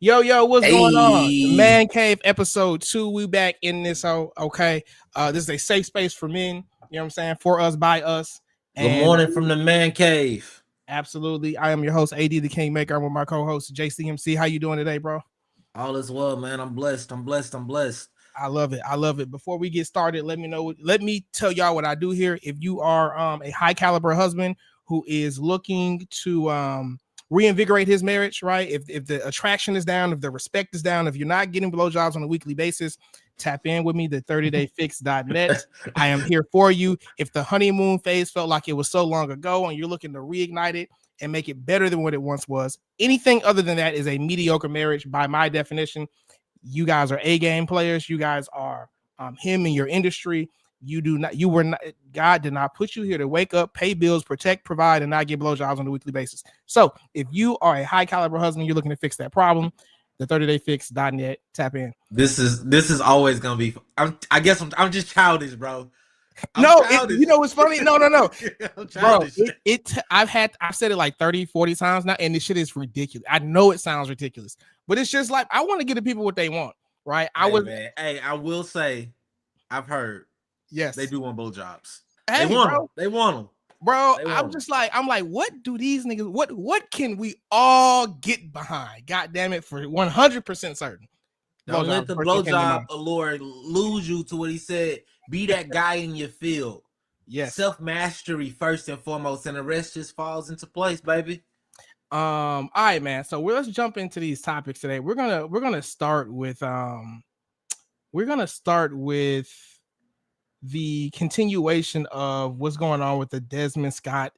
Yo, what's going on? The Hey, Man Cave episode 2. We back in this. Okay. This is a safe space for men. You know what I'm saying? For us, by us. good And morning from the man cave. absolutely, I am your host, AD the Kingmaker. I'm with my co-host, JCMC. How you doing today, bro? All is well, man. I'm blessed. I'm blessed. I'm blessed. I love it. I love it. Before we get started, let me tell y'all what I do here. If you are a high caliber husband who is looking to reinvigorate his marriage, right? If the attraction is down, if the respect is down, if you're not getting blowjobs on a weekly basis, tap in with me, the 30dayfix.net. I am here for you. If the honeymoon phase felt like it was so long ago and you're looking to reignite it and make it better than what it once was, anything other than that is a mediocre marriage by my definition. You guys are A game players. You guys are him in your industry. You were not, God did not put you here to wake up, pay bills, protect, provide, and not get blowjobs on a weekly basis. So if you are a high caliber husband, you're looking to fix that problem, the 30dayfix.net, tap in. This is always gonna be. I guess I'm just childish, bro. You know what's funny? No. I'm Bro, childish. I've said it like 30, 40 times now, and this shit is ridiculous. I know it sounds ridiculous, but it's just like I want to give the people what they want, right? Man. Hey, I will say, I've heard Yes, they do want blowjobs. hey, They want bro. them. They want them. Bro, They I'm want just like, what do these niggas, what can we all get behind? God damn it, for 100% certain. Don't let the blowjob mind. allure lose you to what he said. Be that guy in your field. Yes. Self-mastery first and foremost, and the rest just falls into place, baby. All right, man. So let's jump into these topics today. We're gonna start with the continuation of what's going on with the Desmond Scott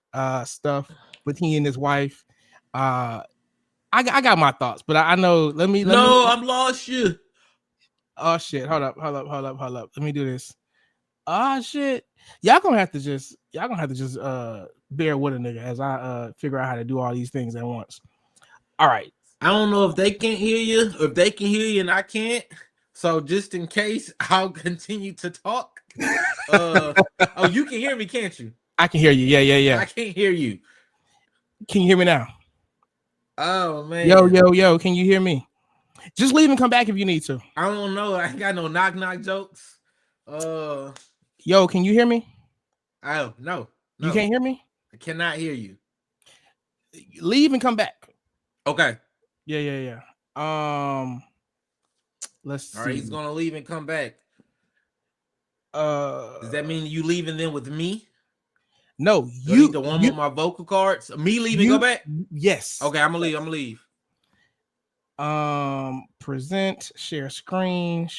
stuff with he and his wife. I got my thoughts, but I know let me I'm lost you. Oh shit, hold up. Let me do this. Oh shit. Y'all gonna have to just bear with a nigga as I figure out how to do all these things at once. All right. I don't know if they can't hear you or if they can hear you and I can't. So just in case, I'll continue to talk. Oh, you can hear me, can't you? I can hear you. Yeah. I can't hear you. Can you hear me now? Oh man. Yo, can you hear me? Just leave and come back if you need to. I don't know. I ain't got no knock jokes. Yo, can you hear me? Oh no. You can't hear me? I cannot hear you. Leave and come back. Okay. Yeah. Let's see. All right, he's gonna leave and come back. Does that mean you leaving then with me? No, you need the one with my vocal cards. Me leaving, go back. Yes. Okay, I'm gonna leave. Present, share screen.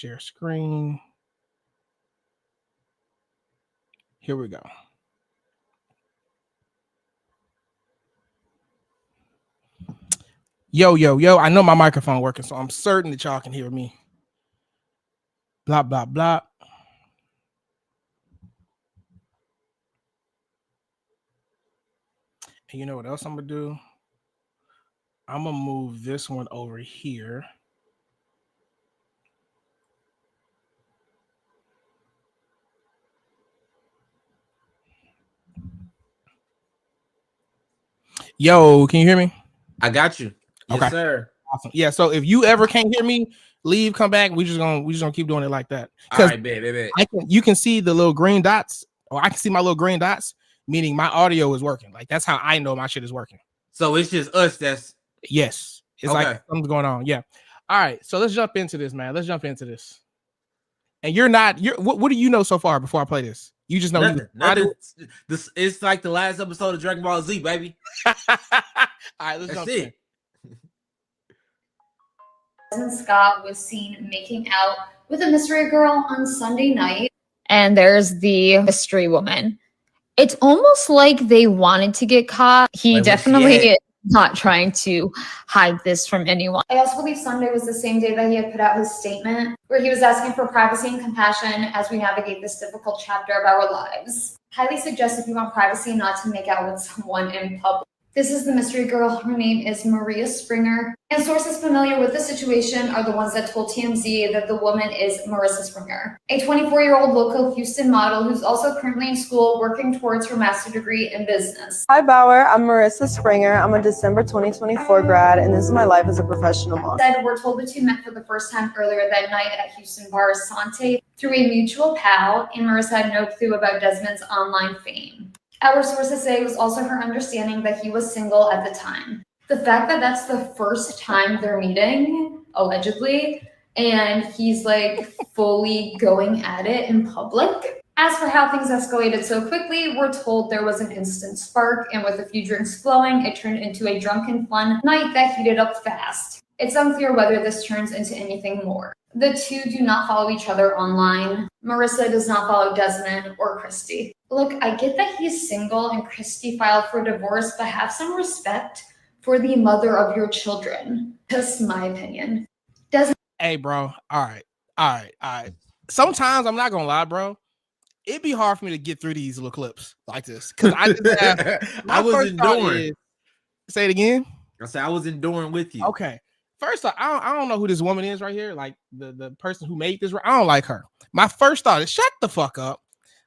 Here we go. Yo. I know my microphone working, so I'm certain that y'all can hear me. Blah, blah, blah. And you know what else I'm gonna do? I'm gonna move this one over here. Yo, can you hear me? I got you. Yes, okay, sir. Awesome. Yeah. So if you ever can't hear me, leave, come back. We just gonna keep doing it like that. All right, baby. You can see the little green dots, or I can see my little green dots, meaning my audio is working. Like that's how I know my shit is working. So it's just us. It's okay. Like something's going on. Yeah. All right. So let's jump into this, man. And what do you know so far before I play this? You just know nothing. This it's like the last episode of Dragon Ball Z, baby. All right, let's jump in. Desmond Scott was seen making out with a mystery girl on Sunday night. And there's the mystery woman. It's almost like they wanted to get caught. He definitely is not trying to hide this from anyone. I also believe Sunday was the same day that he had put out his statement where he was asking for privacy and compassion as we navigate this difficult chapter of our lives. Highly suggest if you want privacy not to make out with someone in public. This is the mystery girl. Her name is Maria Springer. And sources familiar with the situation are the ones that told TMZ that the woman is Marissa Springer, a 24-year-old local Houston model who's also currently in school working towards her master's degree in business. Hi Bauer, I'm Marissa Springer. I'm a December 2024 grad, and this is my life as a professional model. We're told the two met for the first time earlier that night at Houston bar Sante through a mutual pal, and Marissa had no clue about Desmond's online fame. Our sources say it was also her understanding that he was single at the time. The fact that that's the first time they're meeting, allegedly, and he's like fully going at it in public. As for how things escalated so quickly, we're told there was an instant spark, and with a few drinks flowing, it turned into a drunken fun night that heated up fast. It's unclear whether this turns into anything more. The two do not follow each other online. Marissa does not follow Desmond or Christy. Look, I get that he's single and Christy filed for divorce, but have some respect for the mother of your children. Just my opinion. Hey, bro. All right. Sometimes I'm not gonna lie, bro. It'd be hard for me to get through these little clips like this because I just have. I was enduring. Say it again. I said I was enduring with you. Okay. First off, I don't know who this woman is right here. Like the person who made this. I don't like her. My first thought is shut the fuck up.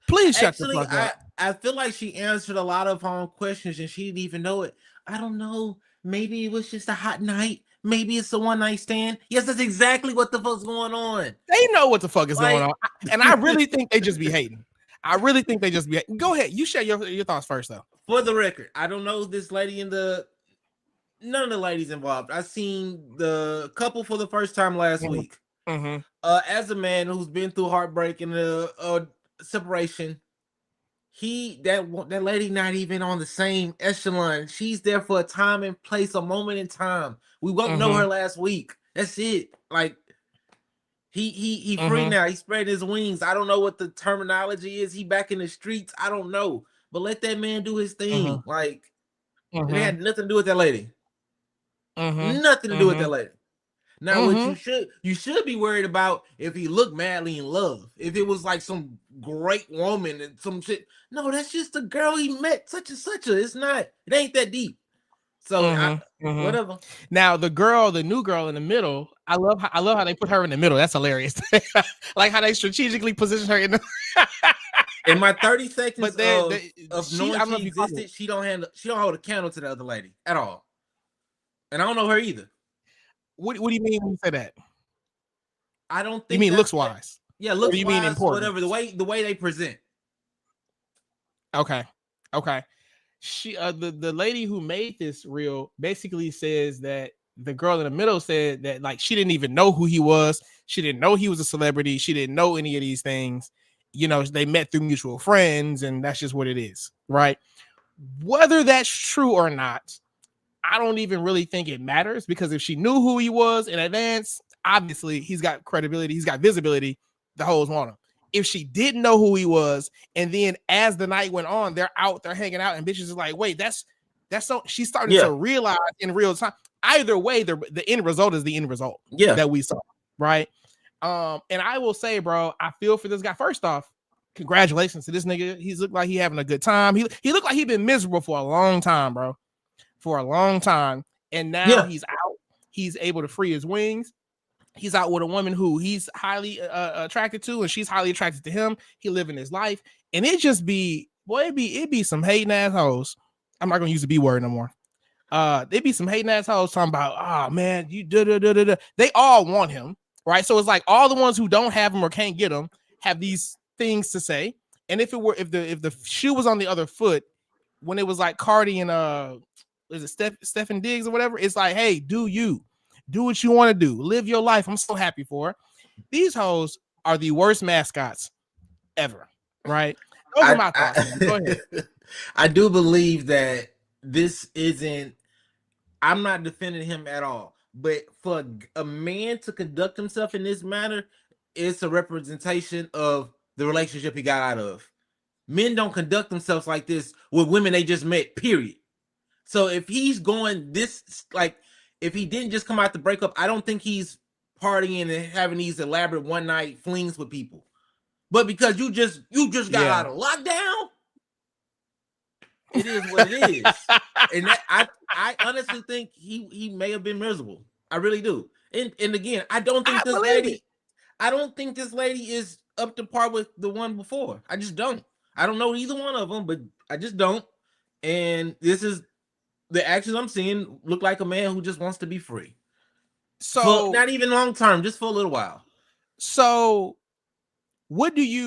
Please shut the fuck up. I feel like she answered a lot of questions and she didn't even know it. I don't know. Maybe it was just a hot night. Maybe it's a one night stand. Yes, that's exactly what the fuck's going on. They know what the fuck is going on. And I really think they just be hating. I really think they just be hating. Go ahead. You share your thoughts first, though. For the record, I don't know this lady none of the ladies involved. I seen the couple for the first time last week. Mm-hmm. As a man who's been through heartbreak and a separation, that lady not even on the same echelon. She's there for a time and place, a moment in time. We won't know her last week. That's it. Like he free now. He's spreading his wings. I don't know what the terminology is. He back in the streets. I don't know. But let that man do his thing. Like it had nothing to do with that lady. Nothing to do with that lady. Now, what you should be worried about if he looked madly in love. If it was like some great woman and some shit. No, that's just a girl he met, such and such. It ain't that deep. So whatever. Now the new girl in the middle. I love how they put her in the middle. That's hilarious. Like how they strategically position her in the. In my 30 seconds of she, knowing she existed, she don't hold a candle to the other lady at all. And I don't know her either. What do you mean when you say that? I don't think you mean looks wise. Yeah, looks wise. You mean important? Whatever the way they present. Okay. She the lady who made this reel basically says that the girl in the middle said that like she didn't even know who he was. She didn't know he was a celebrity. She didn't know any of these things. You know, they met through mutual friends, and that's just what it is, right? Whether that's true or not, I don't even really think it matters because if she knew who he was in advance, obviously he's got credibility, he's got visibility. The hoes want him. If she didn't know who he was, and then as the night went on, they're hanging out, and bitches is like, wait, that's so. She started to realize in real time. Either way, the end result is the end result that we saw, right? And I will say, bro, I feel for this guy. First off, congratulations to this nigga. He's looked like he having a good time. He looked like he been miserable for a long time, bro. For a long time, and now he's out. He's able to free his wings. He's out with a woman who he's highly attracted to, and she's highly attracted to him. He living his life, and it be some hating assholes. I'm not gonna use the B word no more. It'd be some hating assholes talking about, oh man, you da. They all want him, right? So it's like all the ones who don't have him or can't get him have these things to say. And if the shoe was on the other foot, when it was like Cardi and is it Stephen Diggs or whatever? It's like, hey, do what you want to do, live your life. I'm so happy for her. These hoes are the worst mascots ever, right? Those are my thoughts. Go ahead. I do believe that this isn't. I'm not defending him at all, but for a man to conduct himself in this manner, it's a representation of the relationship he got out of. Men don't conduct themselves like this with women they just met. Period. So if he's going this, like, if he didn't just come out the breakup, I don't think he's partying and having these elaborate one night flings with people. But because you just got out of lockdown, It is what it is. And that, I honestly think he may have been miserable. I really do. And again, I don't think this lady is up to par with the one before. I just don't. I don't know either one of them, but I just don't. And this is the actions I'm seeing look like a man who just wants to be free. So not even long term, just for a little while. So what is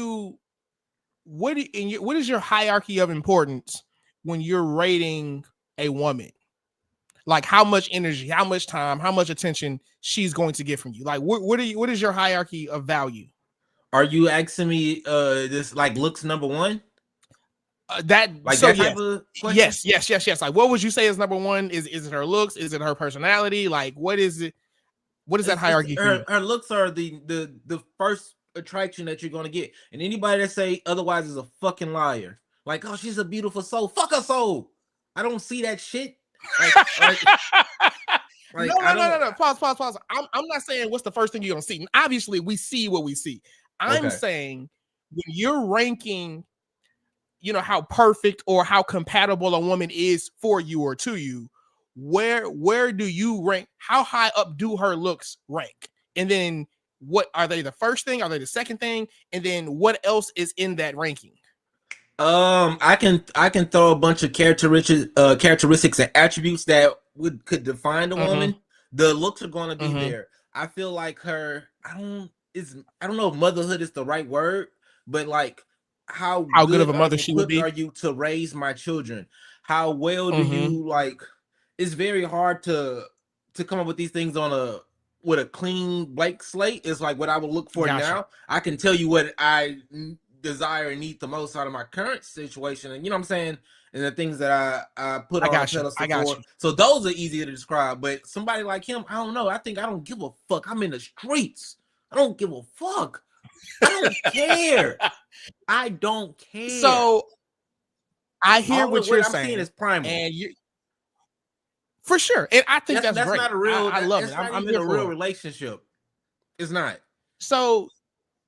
your hierarchy of importance when you're rating a woman? Like how much energy, how much time, how much attention she's going to get from you? Like what is your hierarchy of value? Are you asking me this like looks number one? That like so that yes. type of question? Yes. Like what would you say is number one? Is it her looks? Is it her personality? Like what is it? What is that hierarchy for you? Her looks are the first attraction that you're gonna get, and anybody that say otherwise is a fucking liar. Like, oh, she's a beautiful soul. Fuck her soul. I don't see that shit. No. Pause. I'm not saying what's the first thing you're gonna see. Obviously, we see what we see. I'm saying when you're ranking, you know, how perfect or how compatible a woman is for you or to you, where do you rank? How high up do her looks rank? And then what are they the first thing? Are they the second thing? And then what else is in that ranking? I can throw a bunch of characteristics and attributes that could define the woman. The looks are going to be there. I feel like her. I don't know if motherhood is the right word, but like how good of a mother she would be. Are you to raise my children? How well do you like? It's very hard to come up with these things with a clean blank slate. It's like what I would look for now. I can tell you what I desire and need the most out of my current situation, and you know what I'm saying, and the things that I put on the pedestal for. So those are easier to describe. But somebody like him, I don't know. I think I don't give a fuck. I'm in the streets. I don't give a fuck. I don't care. I don't care. So I hear what you're saying. I'm seeing is primal, and you for sure. And I think that's great. Not a real. I love it. I'm in a real relationship. It's not. So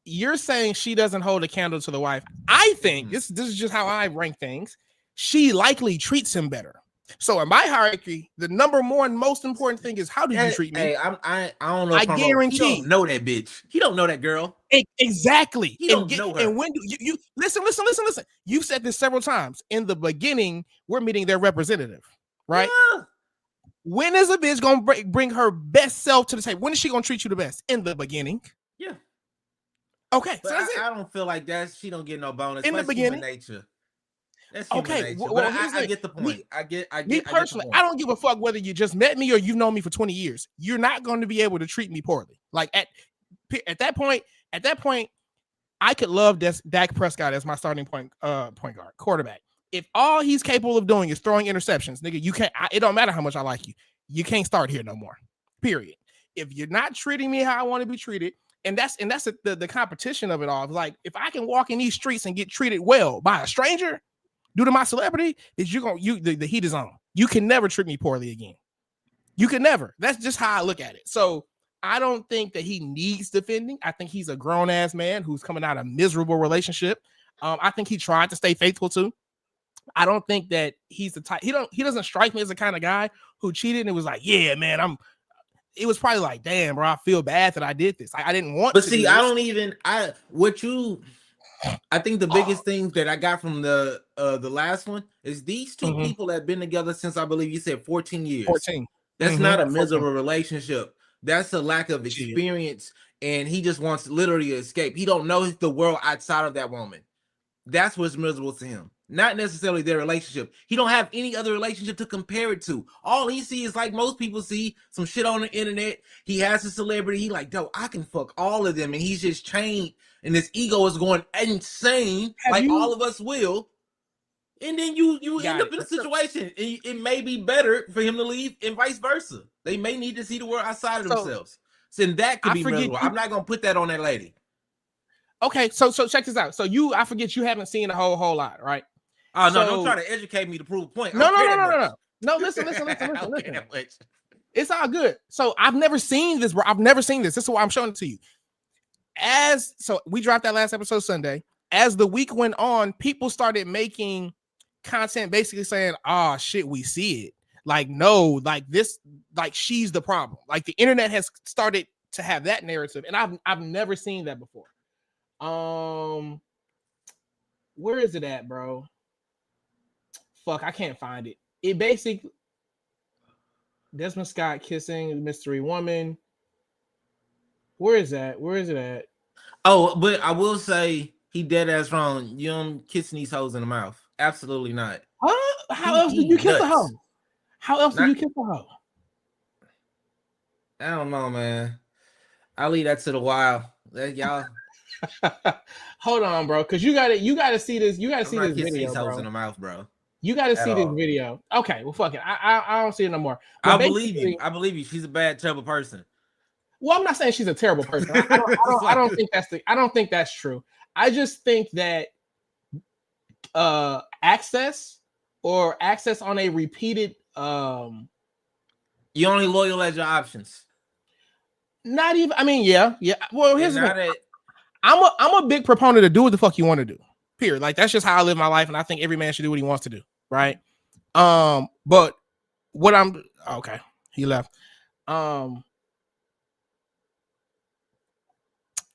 you're saying she doesn't hold a candle to the wife. I think this is just how I rank things. She likely treats him better. So in my hierarchy, the number one most important thing is how do you treat me? Hey, I don't know. I guarantee he don't know that bitch. He don't know that girl. Exactly. He don't know her. And when do you listen? You've said this several times. In the beginning, we're meeting their representative, right? Yeah. When is a bitch gonna bring her best self to the table? When is she gonna treat you the best? In the beginning. Yeah. Okay. But so I don't feel like that. She don't get no bonus. In the beginning. Human nature. That's human nature. Well, but I get the point. I get me personally, I don't give a fuck whether you just met me or you've known me for 20 years. You're not going to be able to treat me poorly. Like at that point, I could love Dak Prescott as my starting point guard, quarterback. If all he's capable of doing is throwing interceptions, nigga, you can't. It don't matter how much I like you. You can't start here no more. Period. If you're not treating me how I want to be treated, and that's the competition of it all. Like if I can walk in these streets and get treated well by a stranger due to my celebrity, the heat is on. You can never treat me poorly again. You can never. That's just how I look at it. So I don't think that he needs defending. I think he's a grown ass man who's coming out of a miserable relationship. I think he tried to stay faithful too. I don't think that he's the type. He doesn't strike me as the kind of guy who cheated and it was like, yeah, man, it was probably like, damn, bro, I feel bad that I did this. I didn't want to. But see, I think the biggest thing that I got from the last one is these two people have been together since I believe you said 14 years. 14. That's not a miserable relationship. That's a lack of experience, and he just wants literally to escape. He don't know the world outside of that woman. That's what's miserable to him. Not necessarily their relationship. He don't have any other relationship to compare it to. All he sees is like most people see some shit on the internet. He has a celebrity. He like, yo, I can fuck all of them. And he's just chained. And his ego is going insane. All of us will. And then you end up in a situation. And it may be better for him to leave and vice versa. They may need to see the world outside of themselves. So that could be miserable. I'm not going to put that on that lady. Okay, so check this out. So I forget you haven't seen a whole lot, right? Oh, no, don't try to educate me to prove a point. No. No, listen. It's all good. So I've never seen this, bro. I've never seen this. This is why I'm showing it to you. So we dropped that last episode Sunday. As the week went on, people started making content basically saying, "Oh shit, we see it." Like, no, like this, like she's the problem. Like the internet has started to have that narrative, and I've never seen that before. Where is it at, bro? Fuck, I can't find it. It basically Desmond Scott kissing the mystery woman. Where is that? Where is it at? Oh, but I will say he dead ass wrong. You don't kissing these hoes in the mouth. Absolutely not. Huh? How else did you kiss a hoe? How else did you kiss a hoe? I don't know, man. I'll leave that to the wild. Y'all. Hold on, bro, because you gotta see this. You gotta see this video, these hoes bro. in the mouth, bro. You gotta see this video. Okay, well, fuck it. I don't see it no more. But I believe you. I believe you. She's a bad, terrible person. Well, I'm not saying she's a terrible person. I don't think that's true. I just think that access on a repeated you only loyal as your options. Not even. I mean, yeah. Well, here's the thing. I'm a big proponent of do what the fuck you want to do. Period. Like that's just how I live my life, and I think every man should do what he wants to do. Right. But what I'm okay. He left.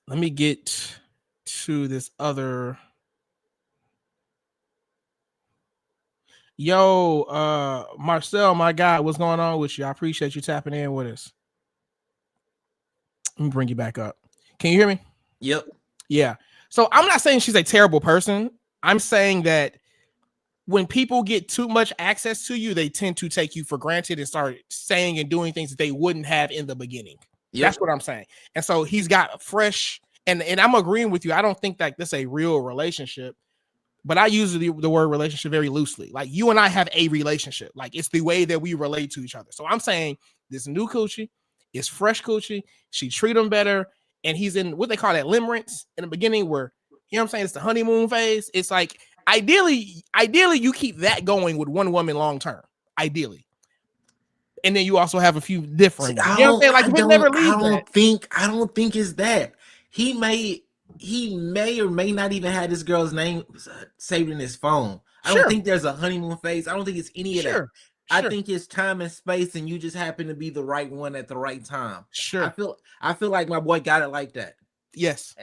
Let me get to this other. Yo, Marcel, my guy, what's going on with you? I appreciate you tapping in with us. Let me bring you back up. Can you hear me? Yep. Yeah. So I'm not saying she's a terrible person. I'm saying that when people get too much access to you, they tend to take you for granted and start saying and doing things that they wouldn't have in the beginning. Yep. That's what I'm saying. And so he's got fresh, and I'm agreeing with you. I don't think like this is a real relationship, but I use the word relationship very loosely. Like you and I have a relationship. Like it's the way that we relate to each other. So I'm saying this new coochie is fresh coochie. She treat him better. And he's in what they call that limerence in the beginning where, you know what I'm saying? It's the honeymoon phase. It's like, ideally you keep that going with one woman long-term, ideally. And then you also have a few different ones. You know what I'm saying? Like, I don't think it's that. He may or may not even have this girl's name saved in his phone. I don't think there's a honeymoon phase. I don't think it's any of that. I think it's time and space, and you just happen to be the right one at the right time. Sure. I feel like my boy got it like that. Yes.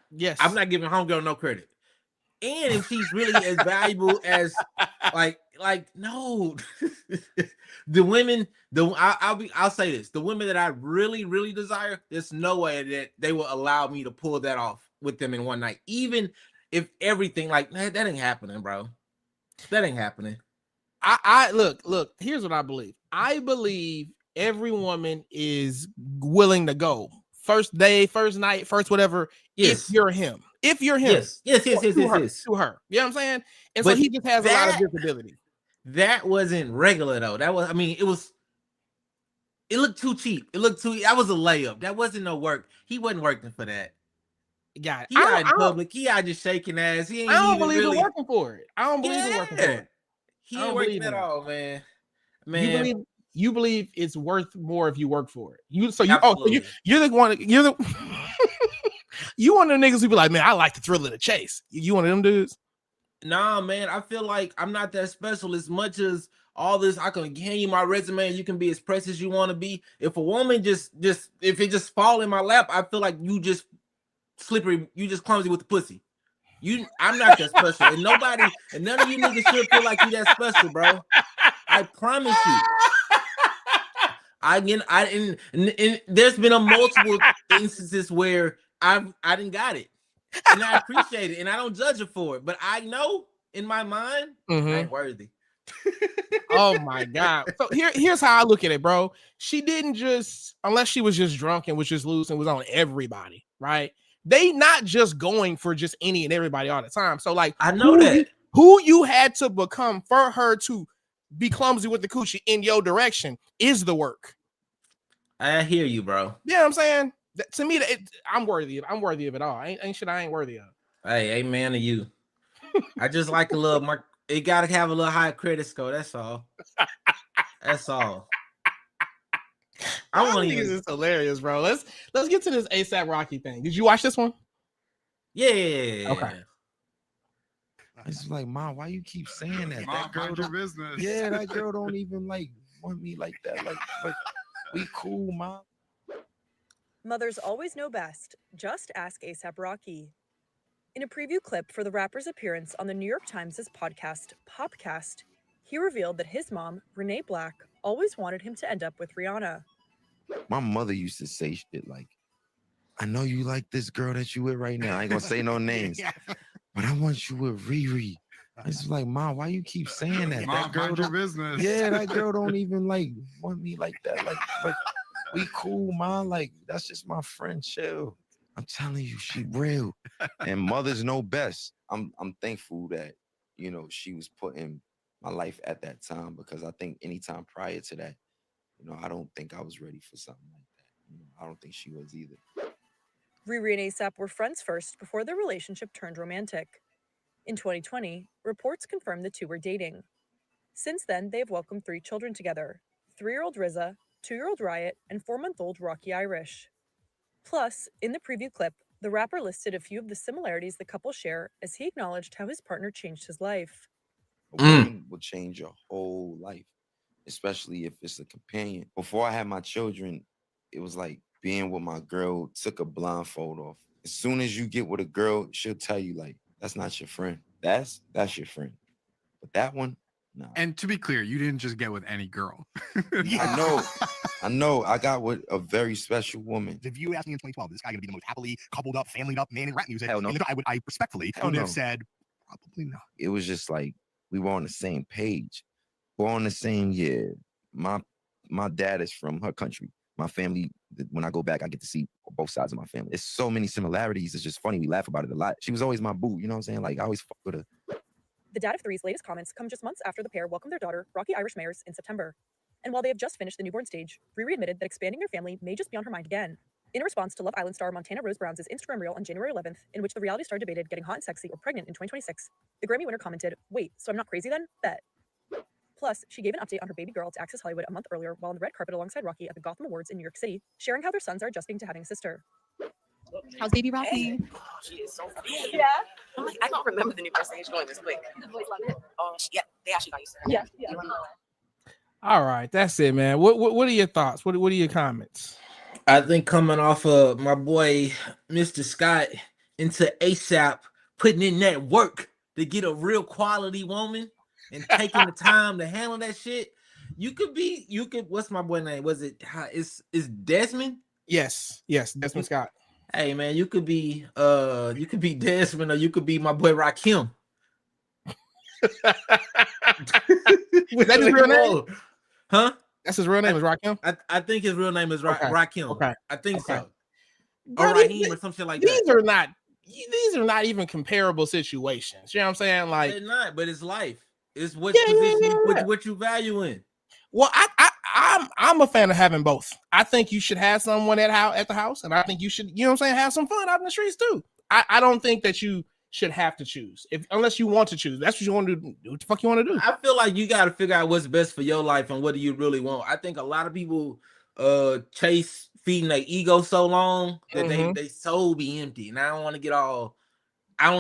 Yes. I'm not giving homegirl no credit. And if she's really as valuable as like no. The women, I'll say this. The women that I really, really desire, there's no way that they will allow me to pull that off with them in one night. Even if everything like that ain't happening, bro. That ain't happening. I look, here's what I believe. I believe every woman is willing to go. First day, first night, first whatever. Yes. If you're him. Yes. To her. You know what I'm saying? And so he just has a lot of visibility. That wasn't regular though. It looked too cheap. That was a layup. That wasn't no work. He wasn't working for that. Got it. He out in public. He out just shaking ass. He ain't I don't even believe really him working for it. I don't believe him working for it. He ain't working at all, man. You believe it's worth more if you work for it. You're the one. You one of the niggas who be like, man, I like the thrill of the chase. You one of them dudes? Nah, man. I feel like I'm not that special as much as all this. I can hand you my resume and you can be as pressed as you want to be. If a woman if it just fall in my lap, I feel like you just slippery. You just clumsy with the pussy. I'm not that special, and none of you niggas should feel like you that special, bro. I promise you. There's been a multiple instances where I didn't got it, and I appreciate it, and I don't judge her for it. But I know in my mind, I ain't worthy. Oh my god! So here's how I look at it, bro. She didn't just, unless she was just drunk and was just loose and was on everybody, right? They not just going for just any and everybody all the time. So like, I know who you had to become for her to be clumsy with the coochie in your direction is the work. I hear you, bro. Yeah, you know what I'm saying, to me, I'm worthy of it all. Ain't shit I ain't worthy of. Hey, amen to you. I just like a little more. It gotta have a little higher credit score. That's all. That's all. I want to use this hilarious, bro. Let's get to this ASAP Rocky thing. Did you watch this one? Yeah. Okay. It's like, Mom, why you keep saying that? Mom, That girl mind your don't, business. yeah, that girl don't even like want me like that. Like we cool, Mom. Mothers always know best. Just ask A$AP Rocky. In a preview clip for the rapper's appearance on the New York Times' podcast, Popcast, he revealed that his mom, Renee Black, always wanted him to end up with Rihanna. My mother used to say shit like, I know you like this girl that you with right now. I ain't gonna say no names, but I want you with Riri. It's like, Mom, why you keep saying that? Mom, That girl mind your don't, business. yeah, that girl don't even like want me like that. Like we cool, Mom. Like, that's just my friend. Chill. I'm telling you, she real. And mothers know best. I'm thankful that, you know, she was put in my life at that time, because I think anytime prior to that, you know, I don't think I was ready for something like that. You know, I don't think she was either. Riri and A$AP were friends first before their relationship turned romantic. In 2020, reports confirmed the two were dating. Since then, they have welcomed 3 children together: 3-year-old Rizza, 2-year-old Riot, and 4-month-old Rocky Irish. Plus, in the preview clip, the rapper listed a few of the similarities the couple share as he acknowledged how his partner changed his life. A woman will change your whole life, especially if it's a companion. Before I had my children, it was like being with my girl took a blindfold off. As soon as you get with a girl, she'll tell you, like, that's not your friend. That's your friend. But that one, no. And to be clear, you didn't just get with any girl. I know. I got with a very special woman. If you asked me in 2012, this guy gonna be the most happily coupled up, family up man in rap music? Hell no. I respectfully Hell would no. have said probably not. It was just like we were on the same page. We're on the same year. My dad is from her country. My family, when I go back, I get to see both sides of my family. There's so many similarities. It's just funny. We laugh about it a lot. She was always my boo. You know what I'm saying? Like, I always fuck with her. The dad of 3's latest comments come just months after the pair welcomed their daughter, Rocky Irish Mayers, in September. And while they have just finished the newborn stage, Riri admitted that expanding their family may just be on her mind again. In a response to Love Island star Montana Rose Brown's Instagram reel on January 11th, in which the reality star debated getting hot and sexy or pregnant in 2026, the Grammy winner commented, "Wait, so I'm not crazy then? Bet." Plus, she gave an update on her baby girl to Access Hollywood a month earlier while on the red carpet alongside Rocky at the Gotham Awards in New York City, sharing how their sons are adjusting to having a sister. How's baby Rocky? She is so funny. Yeah. I'm like, I don't remember the new stage going this quick. The boys love it. Yeah, they actually got used to her. Yeah. All right, that's it, man. What are your thoughts? What are your comments? I think coming off of my boy Mr. Scott into A$AP, putting in that work to get a real quality woman and taking the time to handle that shit. You could what's my boy name? Was it is Desmond? Yes, Desmond Scott. Hey man, you could be Desmond, or you could be my boy Rakim. Is that his real name? Huh? That's his real name, is Rakim? I think his real name is Rakim. Okay. I think so. But Or Raheem or something like that. These are not even comparable situations. You know what I'm saying? Like, they're not, but it's life. It's what position what you value in. well, I'm a fan of having both. I think you should have someone at the house, and I think you should, you know what I'm saying, have some fun out in the streets too. I don't think that you should have to choose, unless you want to choose. That's what you want to do. What the fuck you want to do? I feel like you got to figure out what's best for your life and what do you really want. I think a lot of people chase feeding their ego so long that they soul be empty. And I don't want to get all. I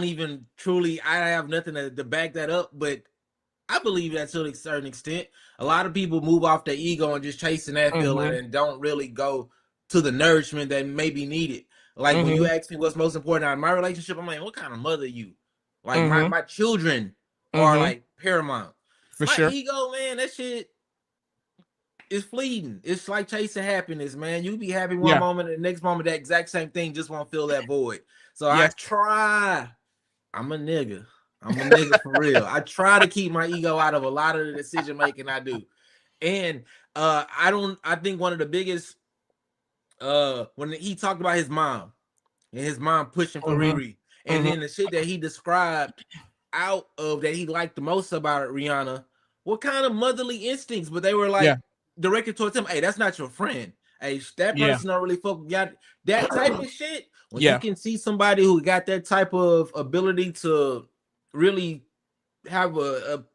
have nothing to back that up, but I believe that to a certain extent. A lot of people move off their ego and just chasing that feeling and don't really go to the nourishment that may be needed. Like when you ask me what's most important out of my relationship, I'm like, what kind of mother are you? Like my children are like paramount. For my sure. ego, man, that shit is fleeting. It's like chasing happiness, man. You be happy one moment, and the next moment, that exact same thing just won't fill that void. So I try. I'm a nigga for real. I try to keep my ego out of a lot of the decision making I do. And I think one of the biggest when he talked about his mom and his mom pushing for Riri, and then the shit that he described out of that he liked the most about Rihanna, what kind of motherly instincts? But they were like directed towards him. Hey, that's not your friend. Hey, that person don't really fuck with that type of shit. When you can see somebody who got that type of ability to really have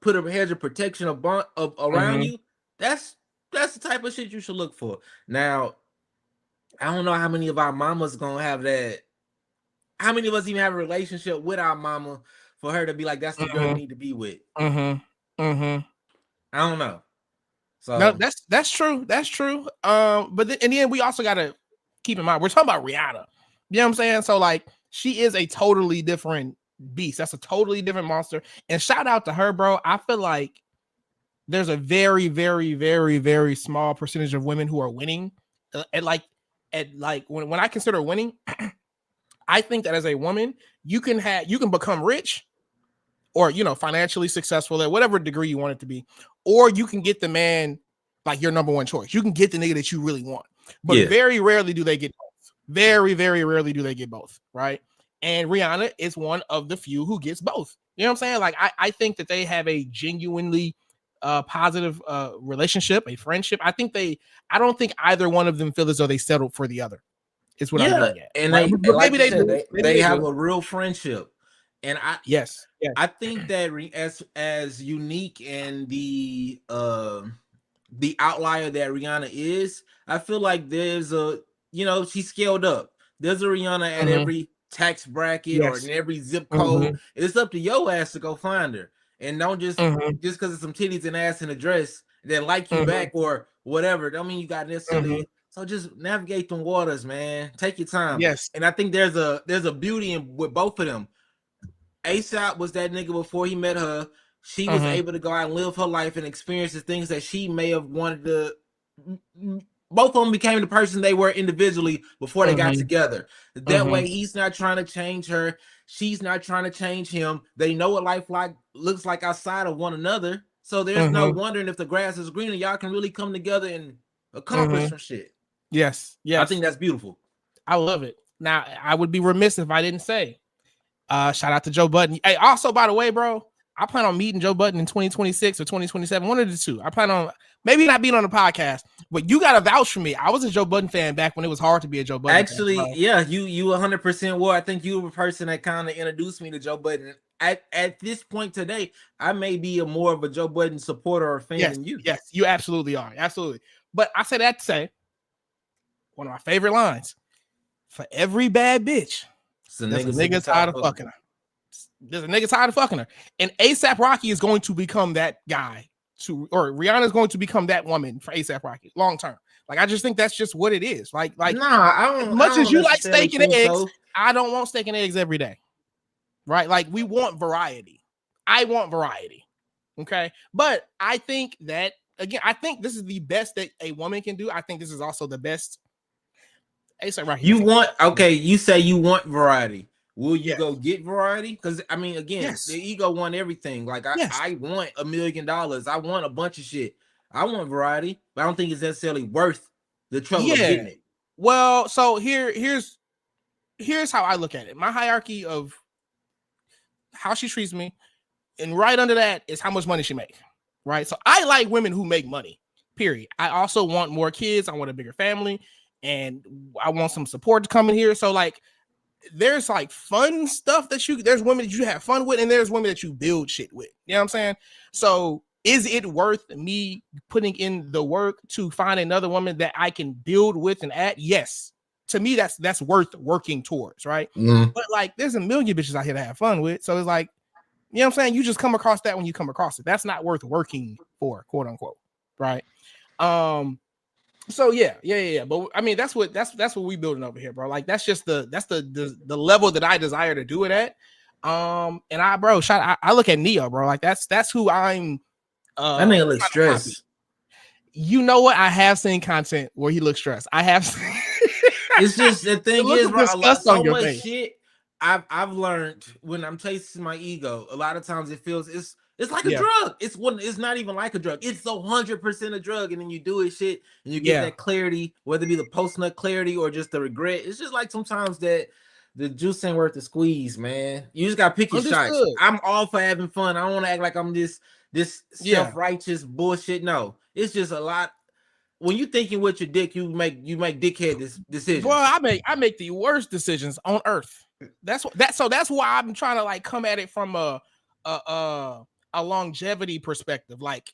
put a hedge of protection around you, that's the type of shit you should look for. Now, I don't know how many of our mamas gonna have that. How many of us even have a relationship with our mama for her to be like, that's the girl you need to be with. I don't know. So no, that's true. That's true. But in the end, we also gotta keep in mind we're talking about Rihanna. You know what I'm saying? So like, she is a totally different beast. That's a totally different monster. And shout out to her, bro. I feel like there's a very, very, very, very small percentage of women who are winning. At when I consider winning, I think that as a woman, you can become rich, or financially successful at whatever degree you want it to be, or you can get the man like your number one choice. You can get the nigga that you really want, but very rarely do they get both. Very, very rarely do they get both, right? And Rihanna is one of the few who gets both. You know what I'm saying? Like I think that they have a genuinely positive relationship, a friendship. I don't think either one of them feel as though they settled for the other. Is what I'm getting at. And right? they, like maybe they have a real friendship. And yes. I think that as unique and the outlier that Rihanna is, I feel like there's she's scaled up. There's a Rihanna at every tax bracket or in every zip code. It's up to your ass to go find her, and don't just because of some titties and ass in a dress that like you back or whatever. Don't mean you got necessarily. So just navigate them waters, man. Take your time. Yes, and I think there's a beauty with both of them. ASAP was that nigga before he met her. She was able to go out and live her life and experience the things that she may have wanted to. Both of them became the person they were individually before they got together. That way, he's not trying to change her. She's not trying to change him. They know what life looks like outside of one another. So there's no wondering if the grass is greener. Y'all can really come together and accomplish some shit. Yes. I think that's beautiful. I love it. Now, I would be remiss if I didn't say, shout out to Joe Budden. Hey, also, by the way, bro, I plan on meeting Joe Budden in 2026 or 2027, one of the two. I plan on maybe not being on the podcast, but you got to vouch for me. I was a Joe Budden fan back when it was hard to be a Joe Budden Actually, fan, yeah, you 100% were. I think you were the person that kind of introduced me to Joe Budden. At this point today, I may be more of a Joe Budden supporter or fan than you. Yes, you absolutely are. Absolutely. But I say that to say, one of my favorite lines, for every bad bitch, there's a nigga tired of fucking her. There's a nigga tired of fucking her. And ASAP Rocky is going to become that guy or Rihanna is going to become that woman for ASAP Rocky long term. Like, I just think that's just what it is. Like, nah, I don't. As much as you like necessarily steak and eggs, so. I don't want steak and eggs every day. Right? Like, we want variety. I want variety. Okay. But I think that, again, I think this is the best that a woman can do. I think this is also the best. ASAP Rocky. You say you want variety. Will you go get variety? Because I mean, again, the ego want everything. Like I want $1 million. I want a bunch of shit. I want variety, but I don't think it's necessarily worth the trouble of getting it. Well, so here's how I look at it. My hierarchy of how she treats me, and right under that is how much money she makes. Right. So I like women who make money. Period. I also want more kids. I want a bigger family, and I want some support to come in here. So like, there's like fun stuff there's women that you have fun with, and there's women that you build shit with. You know what I'm saying? So is it worth me putting in the work to find another woman that I can build with and at? Yes. To me, that's worth working towards, right? But like, there's a million bitches out here to have fun with. So it's like, you know what I'm saying? You just come across that when you come across it. That's not worth working for, quote unquote. Right. So yeah. But I mean, that's what we building over here, bro. Like, that's just the level that I desire to do it at. And I look at Neo, bro. Like, that's who I'm. That nigga looks stressed. You know what? I have seen content where he looks stressed. I have. It's just the thing is, bro. So much shit I've learned when I'm chasing my ego. A lot of times it feels it's like a drug. It's not even like a drug. It's 100% a drug, and then you do it shit, and you get that clarity, whether it be the post nut clarity or just the regret. It's just like sometimes that the juice ain't worth the squeeze, man. You just gotta pick your shots. I'm all for having fun. I don't want to act like I'm this self-righteous bullshit. No, it's just a lot. When you thinking with your dick, you make dickhead decisions. Well, I make the worst decisions on earth. That's why I'm trying to like come at it from a longevity perspective. Like,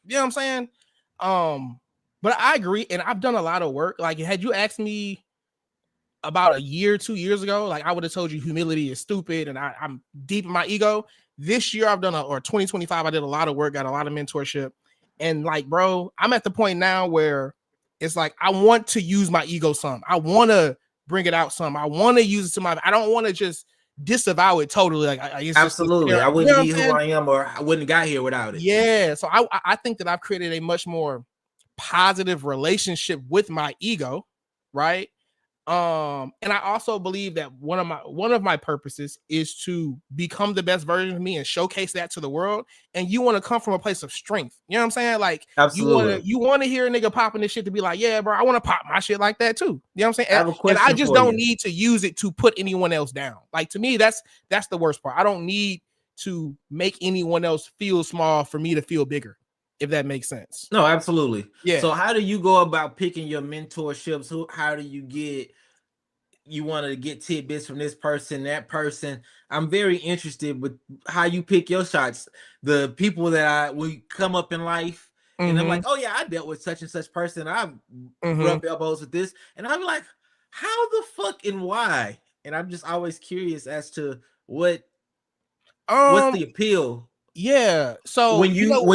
you know what I'm saying? But I agree, and I've done a lot of work. Like, had you asked me about a year, 2 years ago, like I would have told you humility is stupid and I'm deep in my ego. This year I've done or 2025, I did a lot of work, got a lot of mentorship. And like, bro, I'm at the point now where it's like, I want to use my ego some. I want to bring it out some. I want to use it to I don't want to just disavow it totally. Like, it's absolutely. Just, I wouldn't be who saying? I am, or I wouldn't have got here without it. Yeah. So I think that I've created a much more positive relationship with my ego, right? And I also believe that one of my purposes is to become the best version of me and showcase that to the world. And you want to come from a place of strength. You know what I'm saying? Like, absolutely, you want to hear a nigga popping this shit to be like, yeah, bro, I want to pop my shit like that too. You know what I'm saying? I have a question, and I just don't need to use it to put anyone else down. Like, to me, that's the worst part. I don't need to make anyone else feel small for me to feel bigger, if that makes sense. No, absolutely. Yeah. So how do you go about picking your mentorships? How do you want to get tidbits from this person, that person? I'm very interested with how you pick your shots. The people that we come up in life, and I'm like, oh yeah, I dealt with such and such person. I've rubbed elbows with this, and I'm like, how the fuck and why? And I'm just always curious as to what's the appeal. Yeah. So when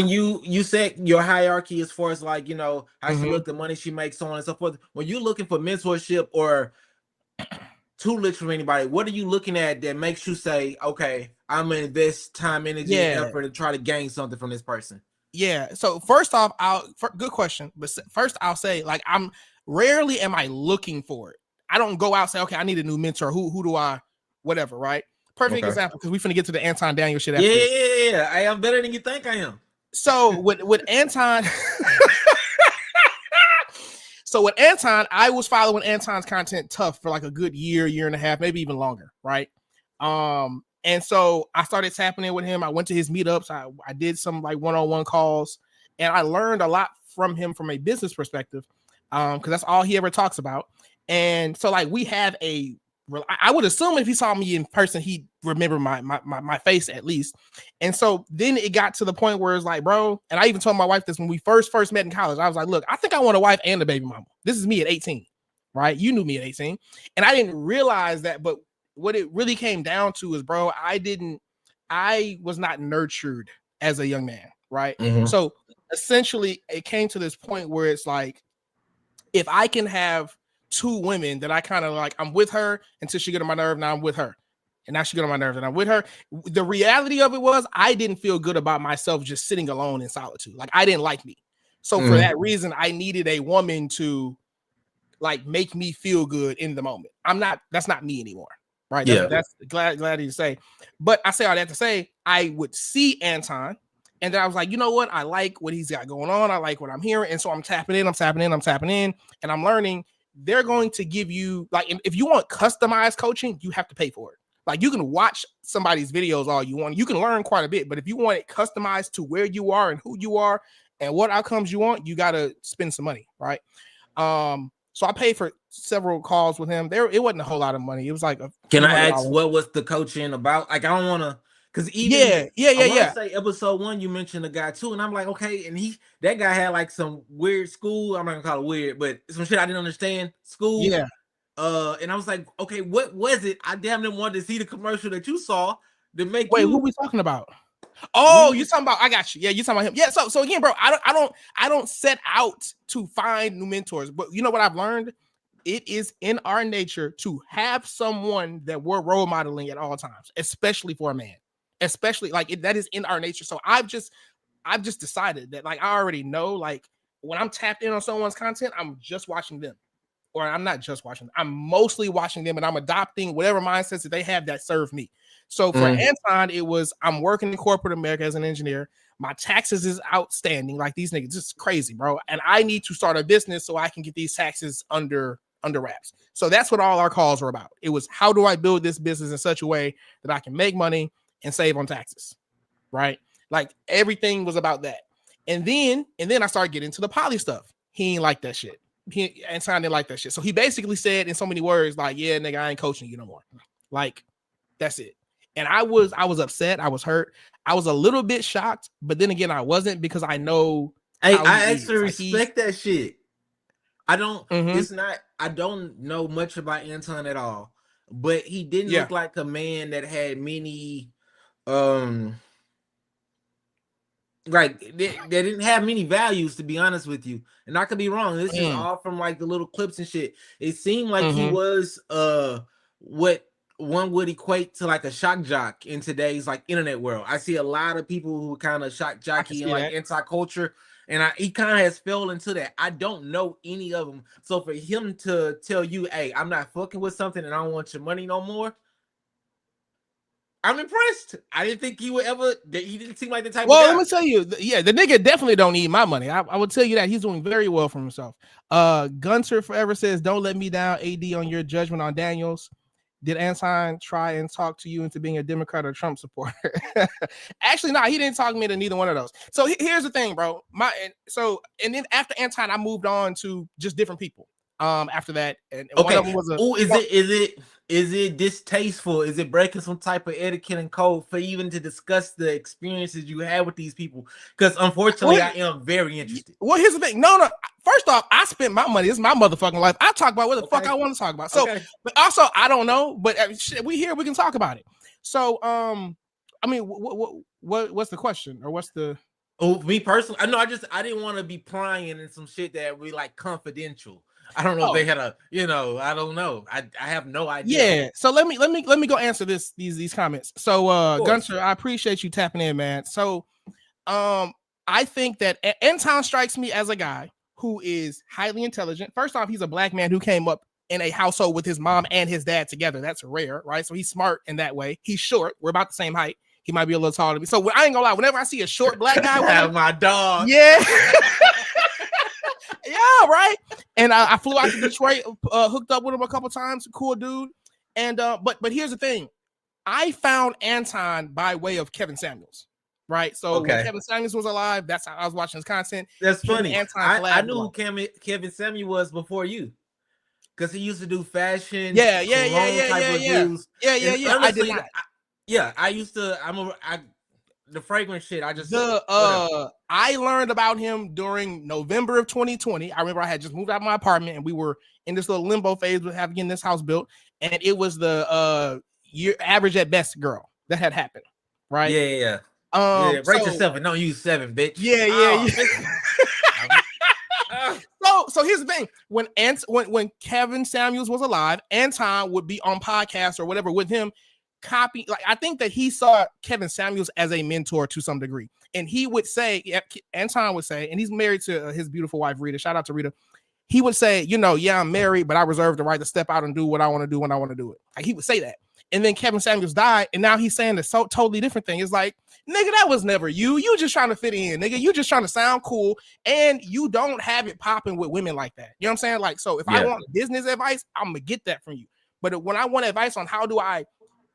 you set your hierarchy as far as like, how she look, the money she makes, so on and so forth. When you're looking for mentorship or tutelage from anybody, what are you looking at that makes you say, okay, I'm gonna invest time, energy, and effort to try to gain something from this person? Yeah. So first off, good question. But first I'll say, like, I'm rarely am I looking for it. I don't go out and say, okay, I need a new mentor. Who do I, whatever, right? Perfect example, because we're finna get to the Anton Daniel shit after this. Yeah. I am better than you think I am. So with Anton, I was following Anton's content tough for like a good year and a half, maybe even longer, right? And so I started tapping in with him. I went to his meetups. I did some like one-on-one calls, and I learned a lot from him from a business perspective, because that's all he ever talks about. And so like we have I would assume if he saw me in person, he'd remember my face at least. And so then it got to the point where it's like, bro, and I even told my wife this when we first met in college. I was like, look, I think I want a wife and a baby mama. This is me at 18, right? You knew me at 18. And I didn't realize that, but what it really came down to is, bro, I was not nurtured as a young man, right? So essentially it came to this point where it's like, if I can have two women that I kind of like, I'm with her until she get on my nerve. Now I'm with her, and now she get on my nerves, and I'm with her. The reality of it was I didn't feel good about myself just sitting alone in solitude. Like, I didn't like me. So for that reason, I needed a woman to like make me feel good in the moment. That's not me anymore. Right. That's glad to say. But I say all that to say, I would see Anton, and then I was like, you know what? I like what he's got going on. I like what I'm hearing. And so I'm tapping in, and I'm learning. They're going to give you, like, if you want customized coaching, you have to pay for it. Like, you can watch somebody's videos all you want. You can learn quite a bit, but if you want it customized to where you are and who you are and what outcomes you want, you got to spend some money, right? So I paid for several calls with him. It wasn't a whole lot of money. It was like Can I ask what was the coaching about? Like, I don't want to, because even I say episode 1, you mentioned a guy too, and I'm like, okay, and that guy had like some weird school. I'm not gonna call it weird, but some shit I didn't understand school. Yeah. And I was like, okay, what was it? I damn near wanted to see the commercial that you saw to make. Wait, who we talking about? Oh, you're talking about, I got you. Yeah, you're talking about him. Yeah, so again, bro, I don't set out to find new mentors, but you know what I've learned? It is in our nature to have someone that we're role modeling at all times, especially for a man. Especially like that is in our nature. So I've just decided that, like, I already know, like, when I'm tapped in on someone's content, I'm just watching them. Or I'm not just watching them. I'm mostly watching them, and I'm adopting whatever mindsets that they have that serve me. So for Anton, it was, I'm working in corporate America as an engineer. My taxes is outstanding. Like, these niggas, just crazy, bro. And I need to start a business so I can get these taxes under wraps. So that's what all our calls were about. It was, how do I build this business in such a way that I can make money and save on taxes, right? Like, everything was about that. And then I started getting into the poly stuff. He ain't like that shit. Anton didn't like that shit. So he basically said in so many words, like, yeah, nigga, I ain't coaching you no more. Like, that's it. And I was upset. I was hurt. I was a little bit shocked, but then again, I wasn't, because I know. Hey, I actually respect that shit. I don't. It's not. I don't know much about Anton at all, but he didn't Yeah. look like a man that had many like they didn't have many values, to be honest with you. And I could be wrong. This is all from like the little clips and shit. It seemed like he was what one would equate to like a shock jock in today's like internet world. I see a lot of people who kind of shock jockey and like anti-culture, and he kind of has fell into that. I don't know any of them. So for him to tell you, hey, I'm not fucking with something and I don't want your money no more, I'm impressed. I didn't think he would ever. He didn't seem like the type of guy. Well, let me tell you, the nigga definitely don't need my money. I would tell you that he's doing very well for himself. Gunter Forever says, "Don't let me down, AD, on your judgment on Daniels. Did Anton try and talk to you into being a Democrat or Trump supporter?" Actually, no, he didn't talk me into neither one of those. So here's the thing, bro. And then after Anton, I moved on to just different people. After that, and okay, one of them was is it distasteful? Is it breaking some type of etiquette and code for even to discuss the experiences you had with these people? Because unfortunately, I am very interested. Well, here's the thing. No. First off, I spent my money. This is my motherfucking life. I talk about what the fuck I want to talk about. So, but also, I don't know. But shit, we here. We can talk about it. So, I mean, what's the question, or what's the? Oh, me personally, I know. I didn't want to be prying in some shit that we like confidential. I don't know if they had a, I don't know. I have no idea. Yeah. So let me go answer these comments. So Gunter, I appreciate you tapping in, man. So I think that Anton strikes me as a guy who is highly intelligent. First off, he's a black man who came up in a household with his mom and his dad together. That's rare, right? So he's smart in that way. He's short. We're about the same height. He might be a little taller than me. So I ain't gonna lie. Whenever I see a short black guy, my dog. Yeah. Yeah, right. And I flew out to Detroit, hooked up with him a couple times. Cool dude. And but here's the thing. I found Anton by way of Kevin Samuels, right? So when Kevin Samuels was alive, that's how I was watching his content. That's funny. I knew who Kevin Samuels was before you, because he used to do fashion. Yeah. Reviews. Yeah. Honestly, I used to. The fragrance shit. I learned about him during November of 2020. I remember I had just moved out of my apartment and we were in this little limbo phase with having this house built, and it was the year average at best girl that had happened, right? Yeah. Rate yourself and don't use 7, bitch. Yeah. So here's the thing: when Kevin Samuels was alive, Anton would be on podcasts or whatever with him. I think that he saw Kevin Samuels as a mentor to some degree, and he would say, Anton would say, and he's married to his beautiful wife Rita. Shout out to Rita. He would say, I'm married, but I reserve the right to step out and do what I want to do when I want to do it. Like, he would say that, and then Kevin Samuels died, and now he's saying a totally different thing. It's like, nigga, that was never you. You just trying to fit in, nigga. You just trying to sound cool, and you don't have it popping with women like that. You know what I'm saying? Like, so if I want business advice, I'm gonna get that from you. But when I want advice on how do I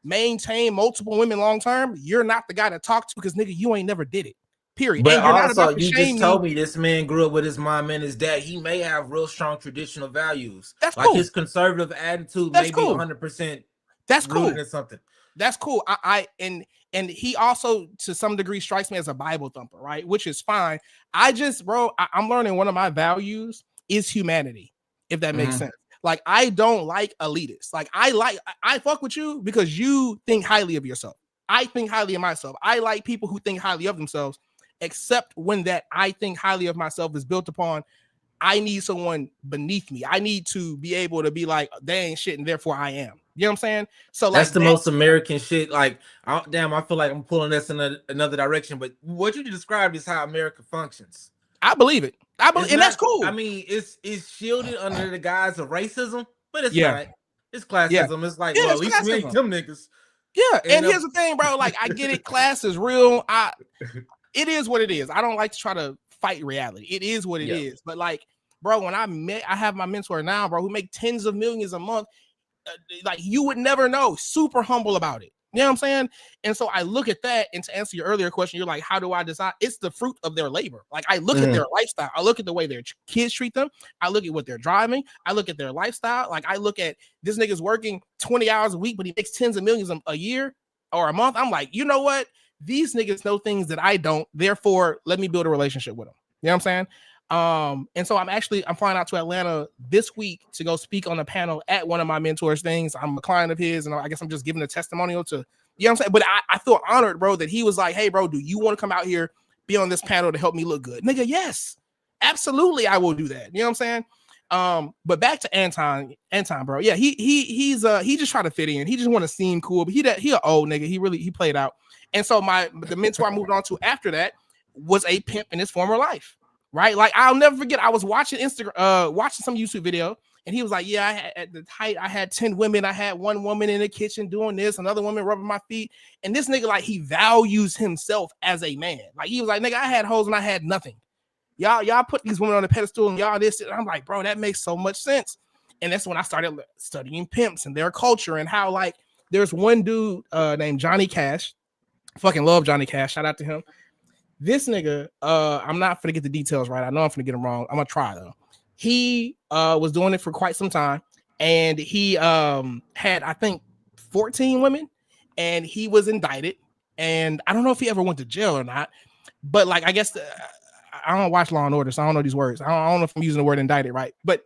maintain multiple women long term, you're not the guy to talk to, because nigga, you ain't never did it. Period. But and you're also, not you just told me this man grew up with his mom and his dad. He may have real strong traditional values. That's like cool. His conservative attitude That's may cool. be 100%. That's cool. Or something. That's cool. And he also to some degree strikes me as a Bible thumper, right? Which is fine. I'm learning one of my values is humanity, if that makes sense. Like, I don't like elitists. Like, I fuck with you because you think highly of yourself. I think highly of myself. I like people who think highly of themselves, except when that I think highly of myself is built upon I need someone beneath me. I need to be able to be like, they ain't shit, and therefore I am. You know what I'm saying? So that's the most American shit. Like, I feel like I'm pulling this in another direction. But what you described is how America functions. I believe it. And that's cool. I mean, it's shielded under the guise of racism, but it's not. It's classism. It's like, well, at least we ain't them niggas. Yeah, and here's the thing, bro. Like, I get it. Class is real. It is what it is. I don't like to try to fight reality. It is what it is. But like, bro, when I have my mentor now, bro, who make tens of millions a month. Like, you would never know. Super humble about it. You know what I'm saying? And so I look at that, and to answer your earlier question, you're like, how do I decide? It's the fruit of their labor. Like, I look at their lifestyle. I look at the way their kids treat them. I look at what they're driving. I look at their lifestyle. Like, I look at this nigga's working 20 hours a week, but he makes tens of millions a year or a month. I'm like, you know what? These niggas know things that I don't. Therefore, let me build a relationship with them. You know what I'm saying? And so I'm flying out to Atlanta this week to go speak on a panel at one of my mentors things. I'm a client of his, and I guess I'm just giving a testimonial to, you know what I'm saying? But I feel honored, bro, that he was like, hey, bro, do you want to come out here, be on this panel to help me look good? Nigga, yes, absolutely, I will do that. You know what I'm saying? But back to Anton, bro. Yeah, he just trying to fit in. He just want to seem cool, but he an old nigga. He played out. And so the mentor I moved on to after that was a pimp in his former life. Right, like I'll never forget. I was watching watching some YouTube video, and he was like, "Yeah, at the height, I had 10 women. I had one woman in the kitchen doing this, another woman rubbing my feet." And this nigga, like, he values himself as a man. Like he was like, "Nigga, I had hoes and I had nothing. Y'all put these women on the pedestal and y'all this." And I'm like, "Bro, that makes so much sense." And that's when I started studying pimps and their culture and how, like, there's one dude named Johnny Cash. Fucking love Johnny Cash. Shout out to him. This nigga, I'm not gonna get the details right. I know I'm gonna get them wrong. I'm gonna try though. He was doing it for quite some time, and he had, I think, 14 women, and he was indicted. And I don't know if he ever went to jail or not, but like, I guess I don't watch Law and Order, so I don't know these words. I don't know if I'm using the word indicted right, but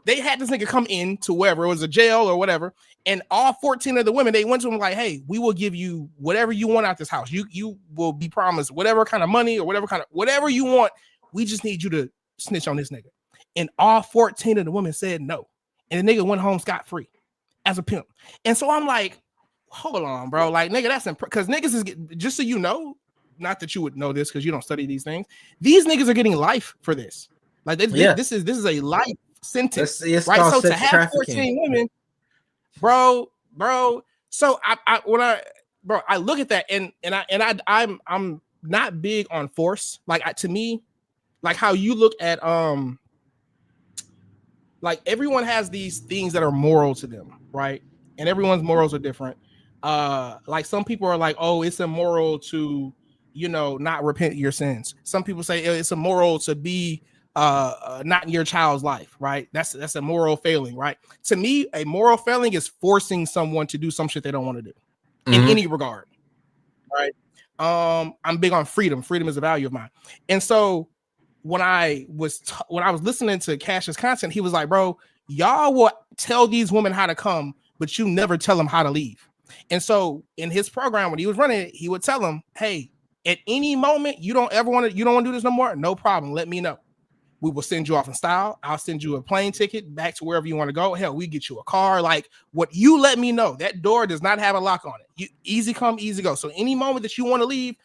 they had this nigga come in to wherever it was, a jail or whatever, and all 14 of the women, they went to him like, "Hey, we will give you whatever you want out this house. You will be promised whatever kind of money or whatever you want. We just need you to snitch on this nigga." And all 14 of the women said no, and the nigga went home scot-free as a pimp. And so I'm like, hold on, bro, like, nigga, that's because niggas is just so you know. Not that you would know this because you don't study these things. These niggas are getting life for this. Like this is a life sentence, right? So to have 14 women, bro. So I look at that and I'm not big on force. Like to me, like how you look at like everyone has these things that are moral to them, right? And everyone's morals are different. Like some people are like, oh, it's immoral to, you know, not repent your sins. Some people say it's immoral to be not in your child's life, right? That's a moral failing, right? To me, a moral failing is forcing someone to do some shit they don't want to do in any regard, right? I'm big on freedom. Freedom is a value of mine. And so when I was listening to Cash's content, he was like, bro, y'all will tell these women how to come, but you never tell them how to leave. And so in his program, when he was running it, he would tell them, hey, at any moment you don't want to do this no more, no problem, let me know. We will send you off in style. I'll send you a plane ticket back to wherever you want to go. Hell, we get you a car. Like, what you let me know. That door does not have a lock on it. You easy come, easy go. So any moment that you want to leave,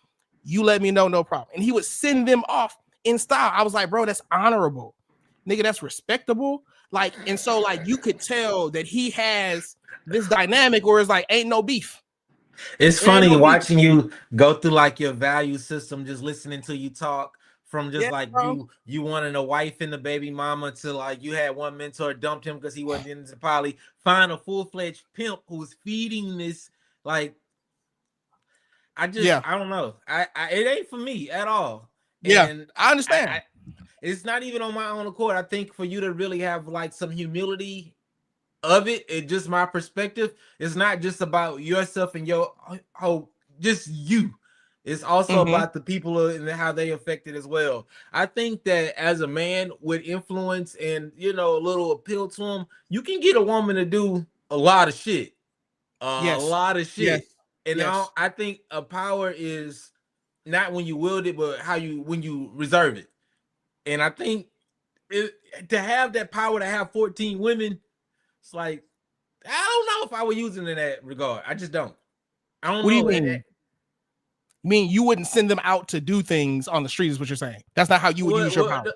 you let me know, no problem. And he would send them off in style. I was like, bro, that's honorable. Nigga, that's respectable. Like, and so like you could tell that he has this dynamic where it's like ain't no beef. It's funny watching you go through like your value system, just listening to you talk. From just you wanting a wife and a baby mama to like you had one mentor dumped him because he wasn't into poly. Find a full-fledged pimp who's feeding this. Like, I don't know. I it ain't for me at all. Yeah, and I understand. It's not even on my own accord. I think for you to really have like some humility of it, just my perspective, it's not just about yourself and your just you. It's also about the people and how they affect it as well. I think that as a man with influence and, you know, a little appeal to them, you can get a woman to do a lot of shit. A lot of shit. Yes. And I think a power is not when you wield it, but when you reserve it. And I think to have that power to have 14 women, it's like, I don't know if I would use it in that regard. I just don't. I don't know. What do you mean? You mean you wouldn't send them out to do things on the street is what you're saying? That's not how you would use your power.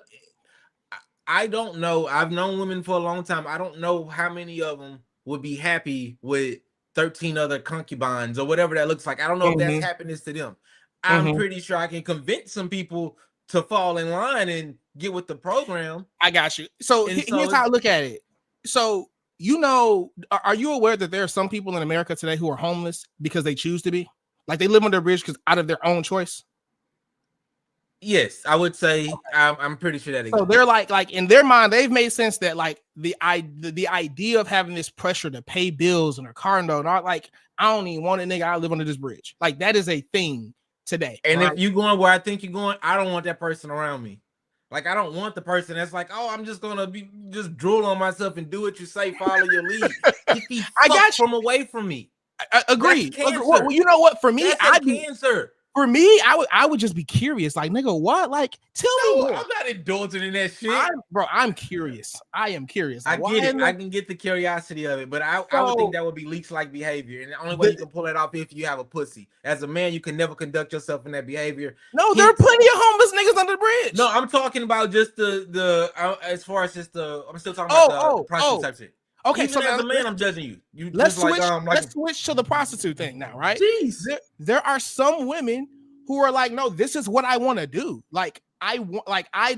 I don't know. I've known women for a long time. I don't know how many of them would be happy with 13 other concubines or whatever that looks like. I don't know if that's happiness to them. I'm pretty sure I can convince some people to fall in line and get with the program. I got you. So here's how I look at it. So, you know, are you aware that there are some people in America today who are homeless because they choose to be? Like they live under a bridge because out of their own choice. Yes, I would say I'm pretty sure that exists. So they're like in their mind, they've made sense that like the idea of having this pressure to pay bills and a car note, not like I don't even want a nigga. I live under this bridge. Like that is a thing today. And if you going where I think you're going, I don't want that person around me. Like, I don't want the person that's like, oh, I'm just gonna be just drool on myself and do what you say, follow your lead. Get the I got fuck from away from me. Agreed. That's cancer. Well, you know what? For me, That's cancer. For me, I would just be curious. Like, nigga, what? Like, tell me more. I'm not indulging in that shit. I'm curious. I am curious. I get it. I can get the curiosity of it, but I would think that would be leech-like behavior. And the only way you can pull that off if you have a pussy. As a man, you can never conduct yourself in that behavior. No, there are plenty of homeless niggas under the bridge. No, I'm talking about just the as far as just the. I'm still talking about the prostitute type shit. Okay, even so as a man, I'm judging you. Let's switch. Let's switch to the prostitute thing now, right? Jeez, there are some women who are like, no, this is what I want to do. Like, I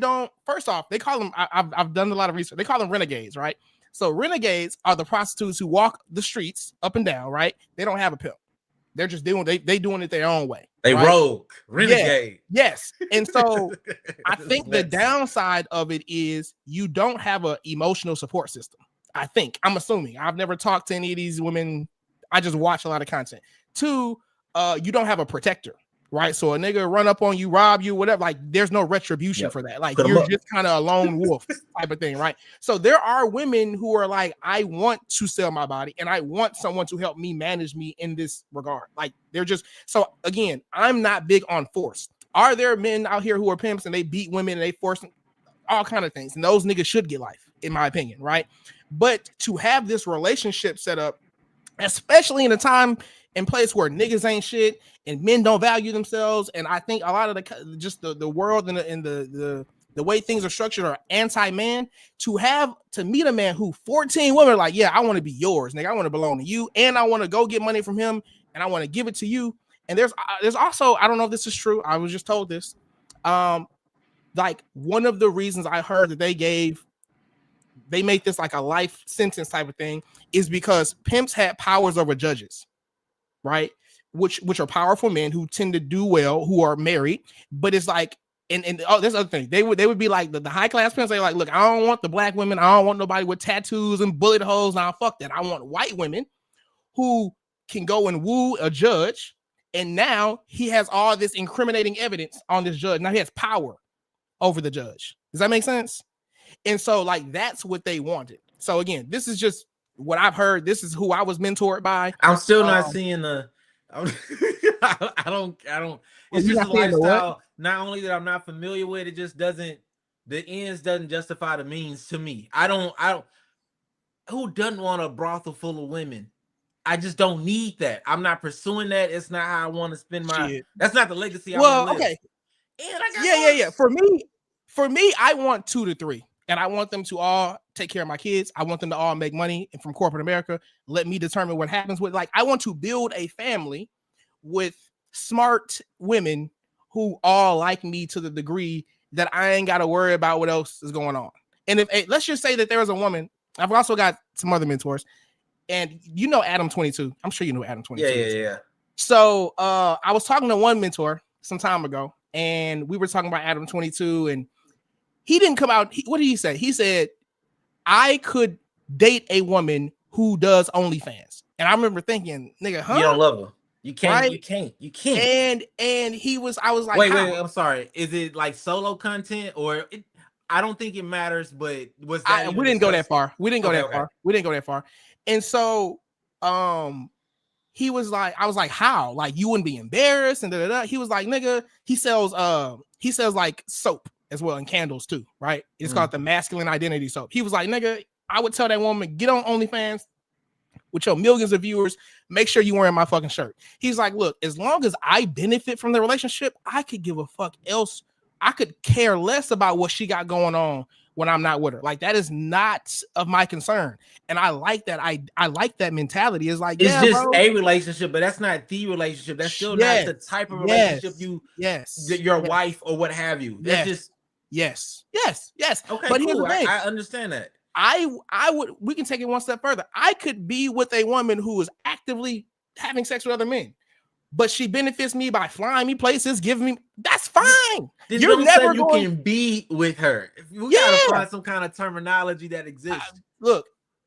don't. First off, they call them. I've done a lot of research. They call them renegades, right? So renegades are the prostitutes who walk the streets up and down, right? They don't have a pimp. They're just doing they doing it their own way. They rogue, renegade. Yes. And so I think the downside of it is you don't have an emotional support system. I'm assuming. I've never talked to any of these women. I just watch a lot of content. 2, you don't have a protector, right? So a nigga run up on you, rob you, whatever. Like, there's no retribution for that. Like, you're just kind of a lone wolf type of thing, right? So there are women who are like, I want to sell my body and I want someone to help me manage me in this regard. Like, they're just, so again, I'm not big on force. Are there men out here who are pimps and they beat women and they force them? All kind of things. And those niggas should get life, in my opinion, right? But to have this relationship set up, especially in a time and place where niggas ain't shit and men don't value themselves, and I think a lot of the world and the way things are structured are anti-man, to meet a man who 14 women are like, yeah, I want to be yours, nigga. I want to belong to you, and I want to go get money from him, and I want to give it to you. And there's also, I don't know if this is true, I was just told this, like, one of the reasons I heard that they make this like a life sentence type of thing is because pimps had powers over judges, right? Which are powerful men who tend to do well, who are married. But it's like, and there's other thing. They would be like the high class pimps. They're like, look, I don't want the black women. I don't want nobody with tattoos and bullet holes. Now fuck that. I want white women who can go and woo a judge. And now he has all this incriminating evidence on this judge. Now he has power over the judge. Does that make sense? And so, like, that's what they wanted. So again, this is just what I've heard. This is who I was mentored by. I'm still not seeing the. I don't. It's just a lifestyle. Not only that I'm not familiar with, it just doesn't. The ends doesn't justify the means to me. I don't. Who doesn't want a brothel full of women? I just don't need that. I'm not pursuing that. It's not how I want to spend my. Shit. That's not the legacy I want to live. Okay. And I got For me, I want 2 to 3. And I want them to all take care of my kids. I want them to all make money from corporate America. Let me determine what happens with, like, I want to build a family with smart women who all like me to the degree that I ain't got to worry about what else is going on. And if let's just say that there was a woman, I've also got some other mentors, and you know Adam 22. I'm sure you know Adam 22. Yeah. So I was talking to one mentor some time ago, and we were talking about Adam 22, and he didn't come out. What did he say? He said, I could date a woman who does OnlyFans. And I remember thinking, nigga, huh? You don't love her. You can't. Right? You can't. And I was like, wait, I'm sorry. Is it like solo content or I don't think it matters, but was that we didn't go that far. We didn't go that far. And so he was like, I was like, how? Like, you wouldn't be embarrassed and da. He was like, nigga, he sells like soap as well, and candles too, right? It's called the masculine identity soap. He was like, nigga, I would tell that woman, get on OnlyFans with your millions of viewers, make sure you wearing my fucking shirt. He's like, look, as long as I benefit from the relationship, I could give a fuck else. I could care less about what she got going on when I'm not with her. Like, that is not of my concern. And I like that. I like that mentality. It's like, it's just a relationship, but that's not the relationship. That's still not the type of relationship your wife or what have you. That's just yes. Okay, but cool. I understand that. We can take it one step further. I could be with a woman who is actively having sex with other men, but she benefits me by flying me places, giving me, that's fine. You're never you can be with her. We gotta find some kind of terminology that exists.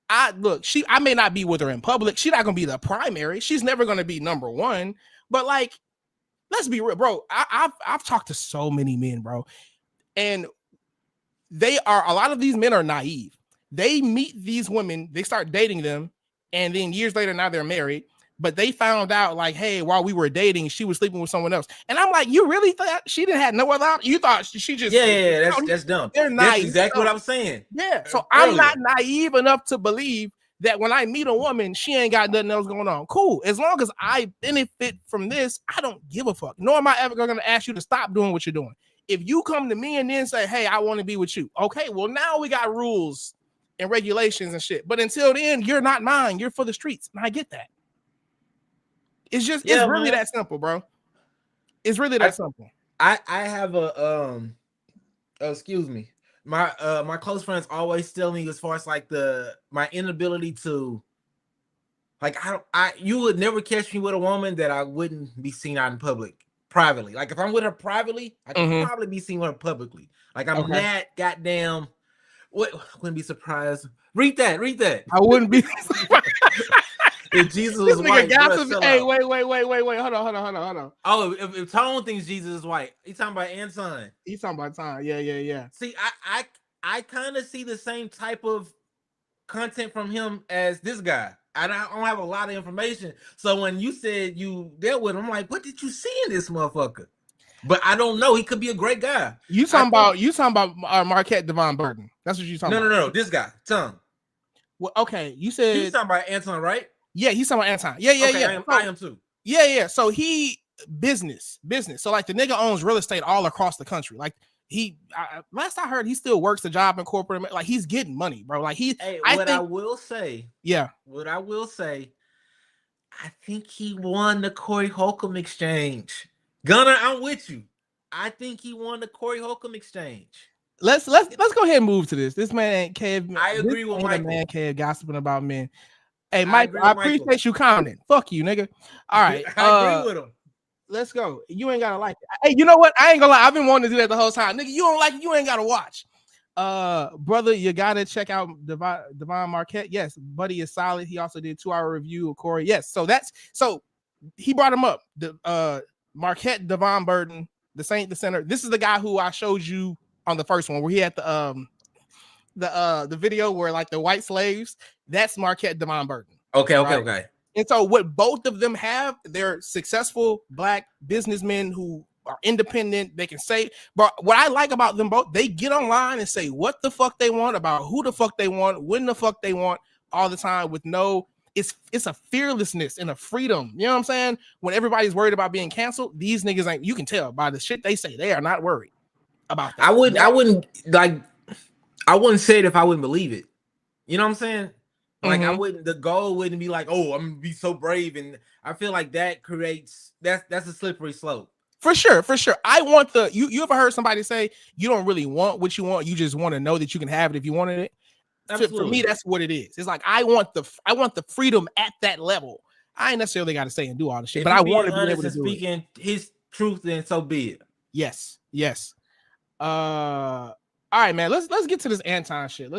I may not be with her in public. She's not gonna be the primary. She's never gonna be number one. But like, let's be real, bro. I've talked to so many men, bro, and a lot of these men are naive. They meet these women, they start dating them, and then years later, now they're married. But they found out, like, hey, while we were dating, she was sleeping with someone else. And I'm like, you really thought she didn't have no other option? You thought she just that's dumb. They're naive. That's exactly what I'm saying. Yeah. So I'm not naive enough to believe that when I meet a woman, she ain't got nothing else going on. Cool. As long as I benefit from this, I don't give a fuck. Nor am I ever going to ask you to stop doing what you're doing. If you come to me and then say, hey, I want to be with you. Okay, well, now we got rules and regulations and shit. But until then, you're not mine. You're for the streets. And I get that. It's just, it's really that simple, bro. It's really that simple. I have excuse me. My close friends always tell me, as far as like my inability to, like, you would never catch me with a woman that I wouldn't be seen out in public privately. Like if I'm with her privately, I could probably be seen with her publicly. Like I'm that goddamn. Wouldn't be surprised. Read that. I wouldn't be. If Jesus was white, hey, wait. Hold on. Oh, if Tone thinks Jesus is white, he's talking about Anton. He's talking about Tom. Yeah. See, I kind of see the same type of content from him as this guy. I don't have a lot of information. So when you said you dealt with him, I'm like, what did you see in this motherfucker? But I don't know. He could be a great guy. You talking about Marquette Devon Burton? That's what you talking about. No. This guy, Tom. Well, okay. You said he's talking about Anton, right? Yeah, he's talking about Anton. Yeah. I am too. Yeah. So he business. So like the nigga owns real estate all across the country. Like last I heard, he still works the job in corporate. Like he's getting money, bro. Like I will say, I think he won the Corey Holcomb exchange. Gunner, I'm with you. I think he won the Corey Holcomb exchange. Let's go ahead and move to this. This man Kev. I agree with Michael. Man Kev gossiping about men. Hey, Mike, I appreciate you commenting. Fuck you, nigga. All right. I agree with him. Let's go. You ain't gotta like it. Hey, you know what? I ain't gonna lie. I've been wanting to do that the whole time. Nigga, you don't like it, you ain't gotta watch. Brother, you gotta check out Devon Marquette. Yes, buddy is solid. He also did 2-hour review of Corey. Yes, so he brought him up. The Marquette Devon Burton, the Saint, the center. This is the guy who I showed you on the first one where he had the video where like the white slaves. That's Marquette Devon Burton. Okay. And so what both of them have, they're successful black businessmen who are independent. They can say, but what I like about them both, they get online and say what the fuck they want about who the fuck they want, when the fuck they want, all the time with no, it's a fearlessness and a freedom. You know what I'm saying? When everybody's worried about being canceled, these niggas ain't, you can tell by the shit they say, they are not worried about that. I wouldn't say it if I wouldn't believe it. You know what I'm saying? Like the goal wouldn't be like, oh, I'm gonna be so brave. And I feel like that creates that's a slippery slope. For sure. I want you ever heard somebody say you don't really want what you want, you just want to know that you can have it if you wanted it? For me, that's what it is. It's like I want the freedom at that level. I ain't necessarily got to say and do all the shit, but I want to be able to do speaking his truth, then so be it. Yes. All right, man. Let's get to this Anton shit.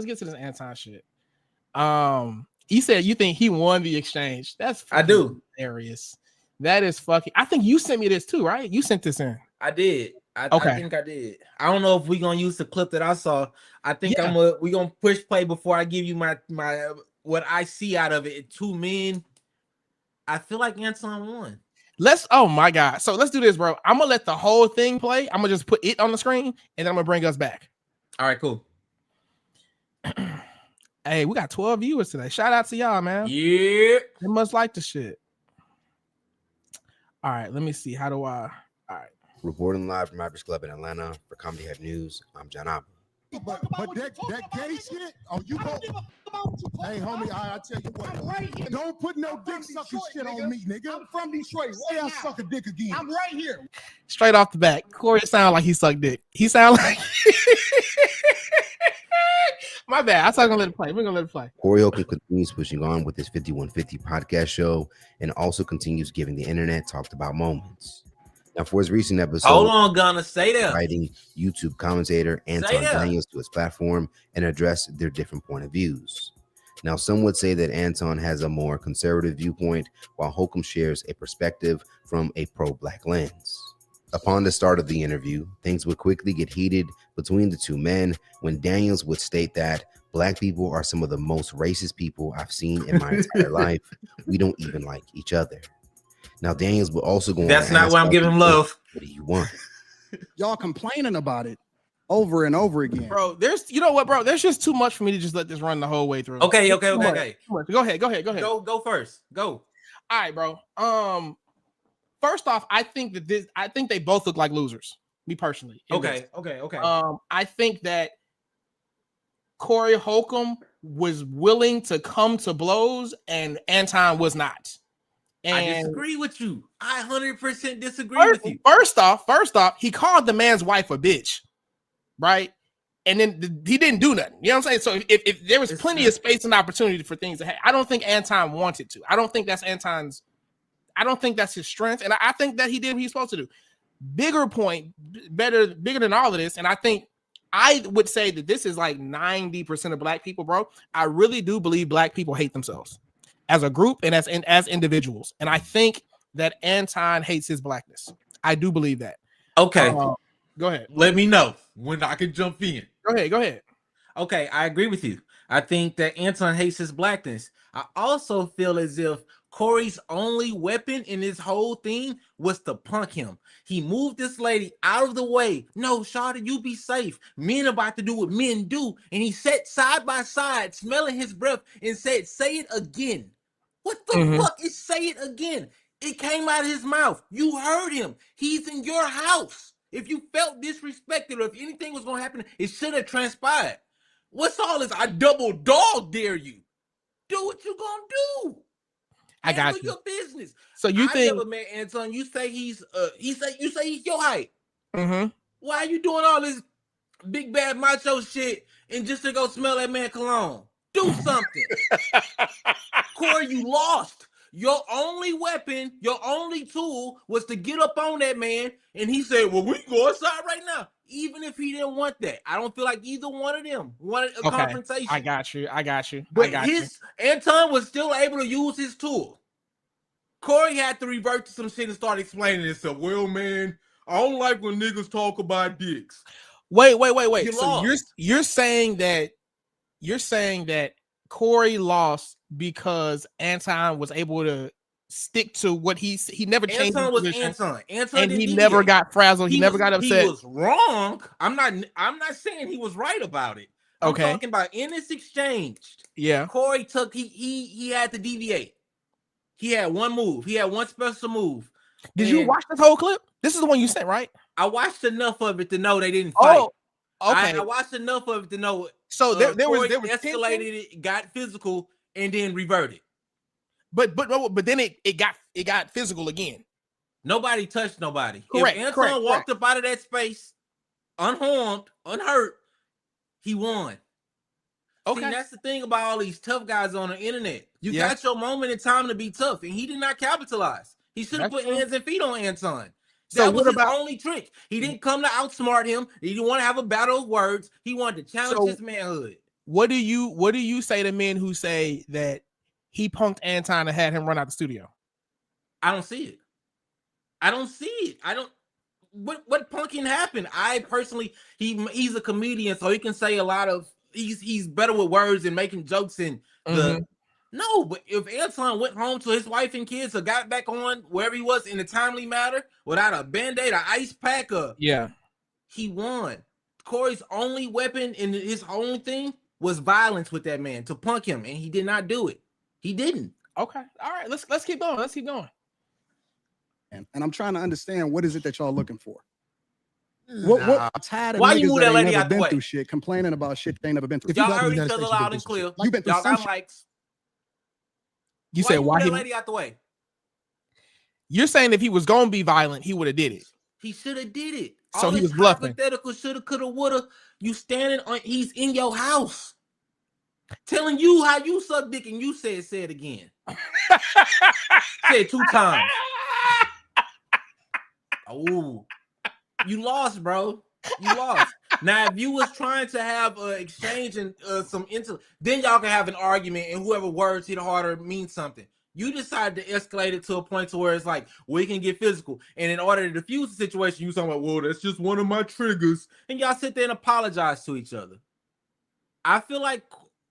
You said you think he won the exchange. That's I do. Hilarious. That is fucking. I think you sent me this too, right? You sent this in. I did. I think I did. I don't know if we're gonna use the clip that I saw. I think we're gonna push play before I give you my what I see out of it. 2 men. I feel like Anton won. Oh my god. So let's do this, bro. I'm gonna let the whole thing play. I'm gonna just put it on the screen and then I'm gonna bring us back. All right, cool. Hey, we got 12 viewers today. Shout out to y'all, man. Yeah. They must like the shit. All right, let me see. How do I? All right. Reporting live from Mavericks Club in Atlanta for Comedy Head News, I'm John Abba. But that gay shit, you go. Hey, homie, I tell you what, right here. Don't put no dick sucking shit on me, nigga. I'm from Detroit. Say I suck a dick again. I'm right here. Straight off the back, Corey sound like he sucked dick. He sound like. My bad. I thought we're gonna let it play. Corey Holcomb continues pushing on with his 5150 podcast show and also continues giving the internet talked about moments. Now, for his recent episode, hold on, gonna say that, inviting YouTube commentator Anton Daniels to his platform and address their different point of views. Now, some would say that Anton has a more conservative viewpoint, while Holcomb shares a perspective from a pro-black lens. Upon the start of the interview, things would quickly get heated between the two men when Daniels would state that Black people are some of the most racist people I've seen in my entire life. We don't even like each other. Now, Daniels would also go on. That's not why I'm giving him love. What do you want? Y'all complaining about it over and over again. Bro, you know what, bro? There's just too much for me to just let this run the whole way through. Okay. Go ahead. Go first. Go. All right, bro. First off, I think they both look like losers. Me personally. Okay. I think that Corey Holcomb was willing to come to blows, and Anton was not. And I disagree with you. I 100% disagree with you. First off, he called the man's wife a bitch, right? And then he didn't do nothing. You know what I'm saying? So if there was plenty of space and opportunity for things to happen, I don't think Anton wanted to. I don't think that's his strength. And I think that he did what he's supposed to do. Bigger point, bigger than all of this. And I would say that this is like 90% of Black people, bro. I really do believe Black people hate themselves as a group and as individuals. And I think that Anton hates his Blackness. I do believe that. Okay. Go ahead. Let me know when I can jump in. Go ahead. Okay, I agree with you. I think that Anton hates his Blackness. I also feel as if Corey's only weapon in this whole thing was to punk him. He moved this lady out of the way. No, Shawty, you be safe. Men about to do what men do. And he sat side by side, smelling his breath, and said, say it again. What the fuck is say it again? It came out of his mouth. You heard him. He's in your house. If you felt disrespected or if anything was going to happen, it should have transpired. What's all this? I double dog dare you. Do what you going to do. I got you. Your business. So you think? I never met Anton. You say he's you say he's your height. Mm-hmm. Why are you doing all this big bad macho shit and just to go smell that man cologne? Do something. Corey, you lost. Your only weapon, your only tool was to get up on that man, and he said, well, we can go outside right now. Even if he didn't want that. I don't feel like either one of them wanted a confrontation. I got you. But Anton was still able to use his tool. Corey had to revert to some shit and start explaining himself. Well, man, I don't like when niggas talk about dicks. Wait. So you're saying that Corey lost because Anton was able to stick to what he never changed. Anton was Anton. And he never got frazzled. He never got upset. He was wrong. I'm not saying he was right about it. I'm talking about in this exchange. Yeah. Corey took he had to deviate. He had one move. He had one special move. Did you watch this whole clip? This is the one you sent, right? I watched enough of it to know they didn't fight. Oh, okay. I watched enough of it to know. So there was escalated. It got physical and then reverted. But then it got physical again. Nobody touched nobody. Correct. If Anton walked up out of that space unharmed, unhurt, he won. Okay. See, that's the thing about all these tough guys on the internet. You got your moment in time to be tough, and he did not capitalize. He should have put hands and feet on Anton. That was his only trick. He didn't come to outsmart him. He didn't want to have a battle of words. He wanted to challenge his manhood. What do you say to men who say that he punked Anton and had him run out the studio? I don't see it. I don't. What punking happened? I personally, he's a comedian, so he can say a lot of. He's better with words and making jokes and No, but if Anton went home to his wife and kids or got back on wherever he was in a timely manner without a band-aid, an ice pack, he won. Corey's only weapon and his only thing was violence with that man to punk him, and he did not do it. He didn't. Okay. All right. Let's keep going. Let's keep going. And I'm trying to understand, what is it that y'all looking for? What tired of why you move that lady out the way? Through shit, complaining about shit they ain't never been through. Y'all heard each other loud and clear. You've been through some shit. You said why he lady out the way? You're saying if he was gonna be violent, he would have did it. He should have did it. So he was bluffing. Hypothetical shoulda, coulda, woulda. You standing on? He's in your house, telling you how you suck dick, and you say it again. Say it 2 times. Oh, you lost, bro. You lost. Now, if you was trying to have an exchange and some then y'all can have an argument, and whoever words hit harder means something. You decided to escalate it to a point to where it's like we can get physical, and in order to defuse the situation, you talking about, well, that's just one of my triggers, and y'all sit there and apologize to each other. I feel like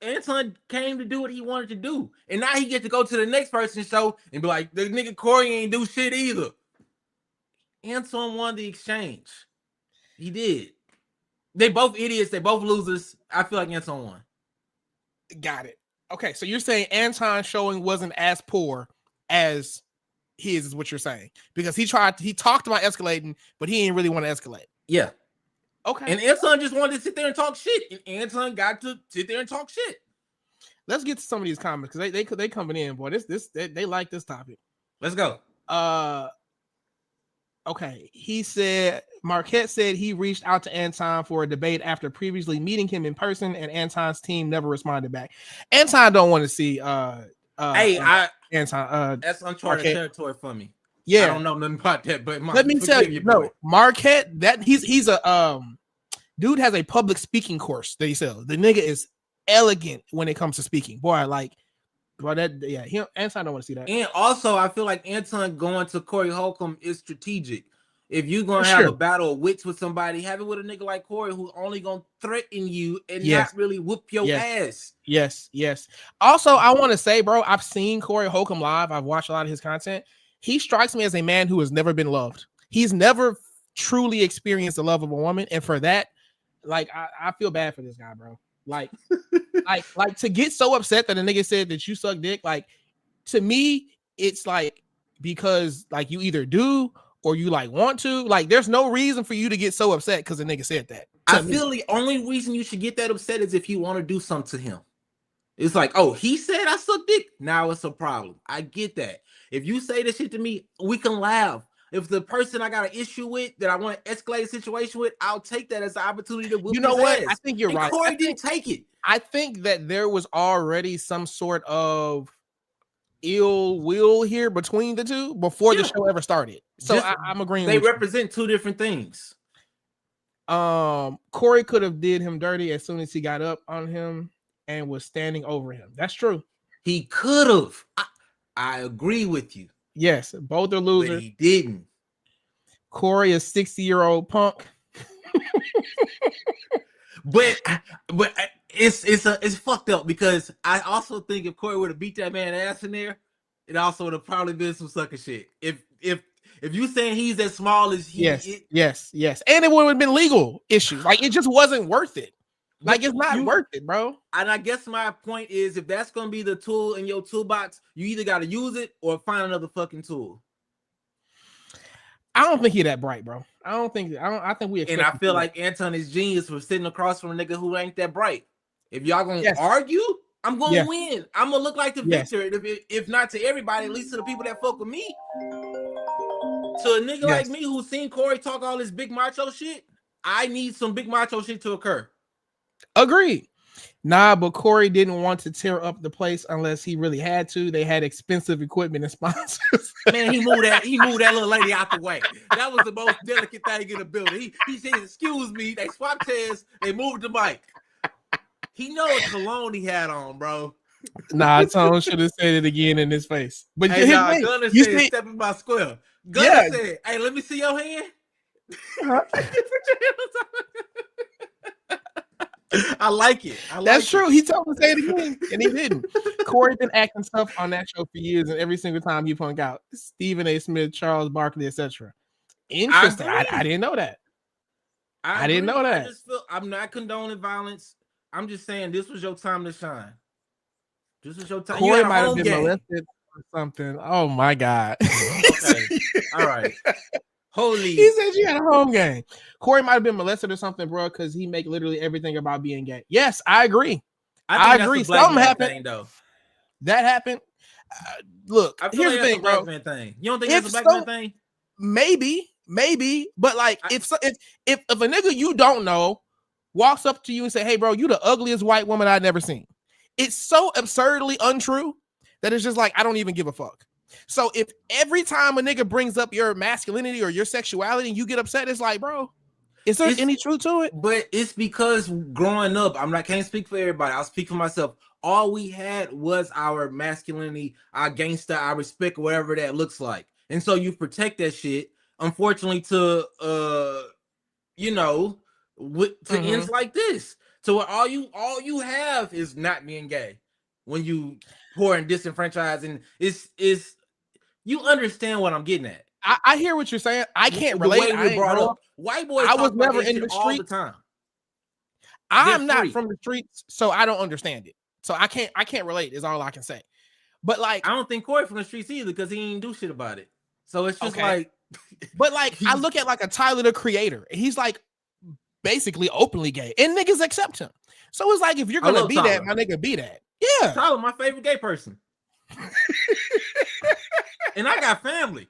Anton came to do what he wanted to do, and now he get to go to the next person's show and be like, the nigga Corey ain't do shit either. Anton won the exchange. He did. They both idiots. They both losers. I feel like Anton won. Got it. Okay, so you're saying Anton's showing wasn't as poor as his, is what you're saying, because he talked about escalating, but he didn't really want to escalate. Yeah. Okay. And Anton just wanted to sit there and talk shit, and Anton got to sit there and talk shit. Let's get to some of these comments because they coming in, boy. They like this topic. Let's go. Okay. He said Marquette said he reached out to Anton for a debate after previously meeting him in person, and Anton's team never responded back. Anton don't want to see Anton. That's uncharted territory for me. Yeah, I don't know nothing about that, but let me tell you, no, Marquette, that he's a dude has a public speaking course that he sells. The nigga is elegant when it comes to speaking. Boy, like, bro, Anton don't want to see that. And also, I feel like Anton going to Corey Holcomb is strategic. If you're gonna have a battle of wits with somebody, have it with a nigga like Corey who's only gonna threaten you and not really whoop your ass. Yes. Also, I want to say, bro, I've seen Corey Holcomb live. I've watched a lot of his content. He strikes me as a man who has never been loved. He's never truly experienced the love of a woman, and for that, like, I feel bad for this guy, bro. Like, like to get so upset that a nigga said that you suck dick. Like, to me, it's like because like you either do or you like want to. Like, there's no reason for you to get so upset because a nigga said that. I feel the only reason you should get that upset is if you want to do something to him. It's like, oh, he said I suck dick. Now it's a problem. I get that. If you say this shit to me, we can laugh. If the person I got an issue with that I want to escalate a situation with, I'll take that as an opportunity to whoop his ass. I think you're right. Corey didn't take it. I think that there was already some sort of ill will here between the two before the show ever started. So I'm agreeing. They represent two different things. Corey could have did him dirty as soon as he got up on him and was standing over him. That's true. He could have. I agree with you. Yes, both are losers. But he didn't. Corey is 60-year-old punk. but it's fucked up because I also think if Corey would have beat that man ass in there, it also would have probably been some sucker shit. If you saying he's as small as he yes, and it would have been legal issues. Like, it just wasn't worth it. Like, it's not worth it, bro. And I guess my point is, if that's gonna be the tool in your toolbox, you either got to use it or find another fucking tool. I don't think he's that bright, bro. I think we. And I feel like Anton is genius for sitting across from a nigga who ain't that bright. If y'all gonna argue, I'm gonna win. I'm gonna look like the victor. If not to everybody, at least to the people that fuck with me. To a nigga like me who's seen Corey talk all this big macho shit, I need some big macho shit to occur. Agreed. Nah, but Corey didn't want to tear up the place unless he really had to. They had expensive equipment and sponsors. Man, he moved that little lady out the way. That was the most delicate thing in the building. He said, "Excuse me." They swapped chairs. They moved the mic. He know what cologne he had on, bro. Nah, Tone should have said it again in his face. But hey, Gunner said, "Step in my square." Gunner said, "Hey, let me see your hand." I like it. That's true. He told him to say it again, and he didn't. Corey been acting stuff on that show for years, and every single time you point out Stephen A. Smith, Charles Barkley, etc. Interesting. I didn't know that. I didn't know that. I'm not condoning violence. I'm just saying this was your time to shine. This was your time. Corey might have been molested or something. Oh my God. Okay. All right. Holy. He said you had a home game. Corey might have been molested or something, bro, because he make literally everything about being gay. Yes, I agree. I agree. Something happened. Though. That happened. Look, here's the thing, bro. Thing. You don't think that's a black man thing? Maybe, but like if a nigga you don't know walks up to you and say, "Hey, bro, you the ugliest white woman I've never seen," it's so absurdly untrue that it's just like I don't even give a fuck. So if every time a nigga brings up your masculinity or your sexuality and you get upset, it's like, bro, is there any truth to it? But it's because growing up, can't speak for everybody. I'll speak for myself. all we had was our masculinity, our gangster, our respect, whatever that looks like. And so you protect that shit. Unfortunately, to ends like this. So all you have is not being gay when you poor and disenfranchised, and it's you understand what I'm getting at. I hear what you're saying. I can't The relate. way we're brought up. White boys I talk was about never that in shit the all the streets. time. I'm not free. from the streets, so I don't understand it. So I can't relate, is all I can say. But like, I don't think Corey from the streets either, because he ain't do shit about it. So it's just like, but like I look at like a Tyler the Creator, he's like basically openly gay, and niggas accept him. So it's like, if you're gonna be that, my nigga, be that. Yeah, Tyler, my favorite gay person. And I got family.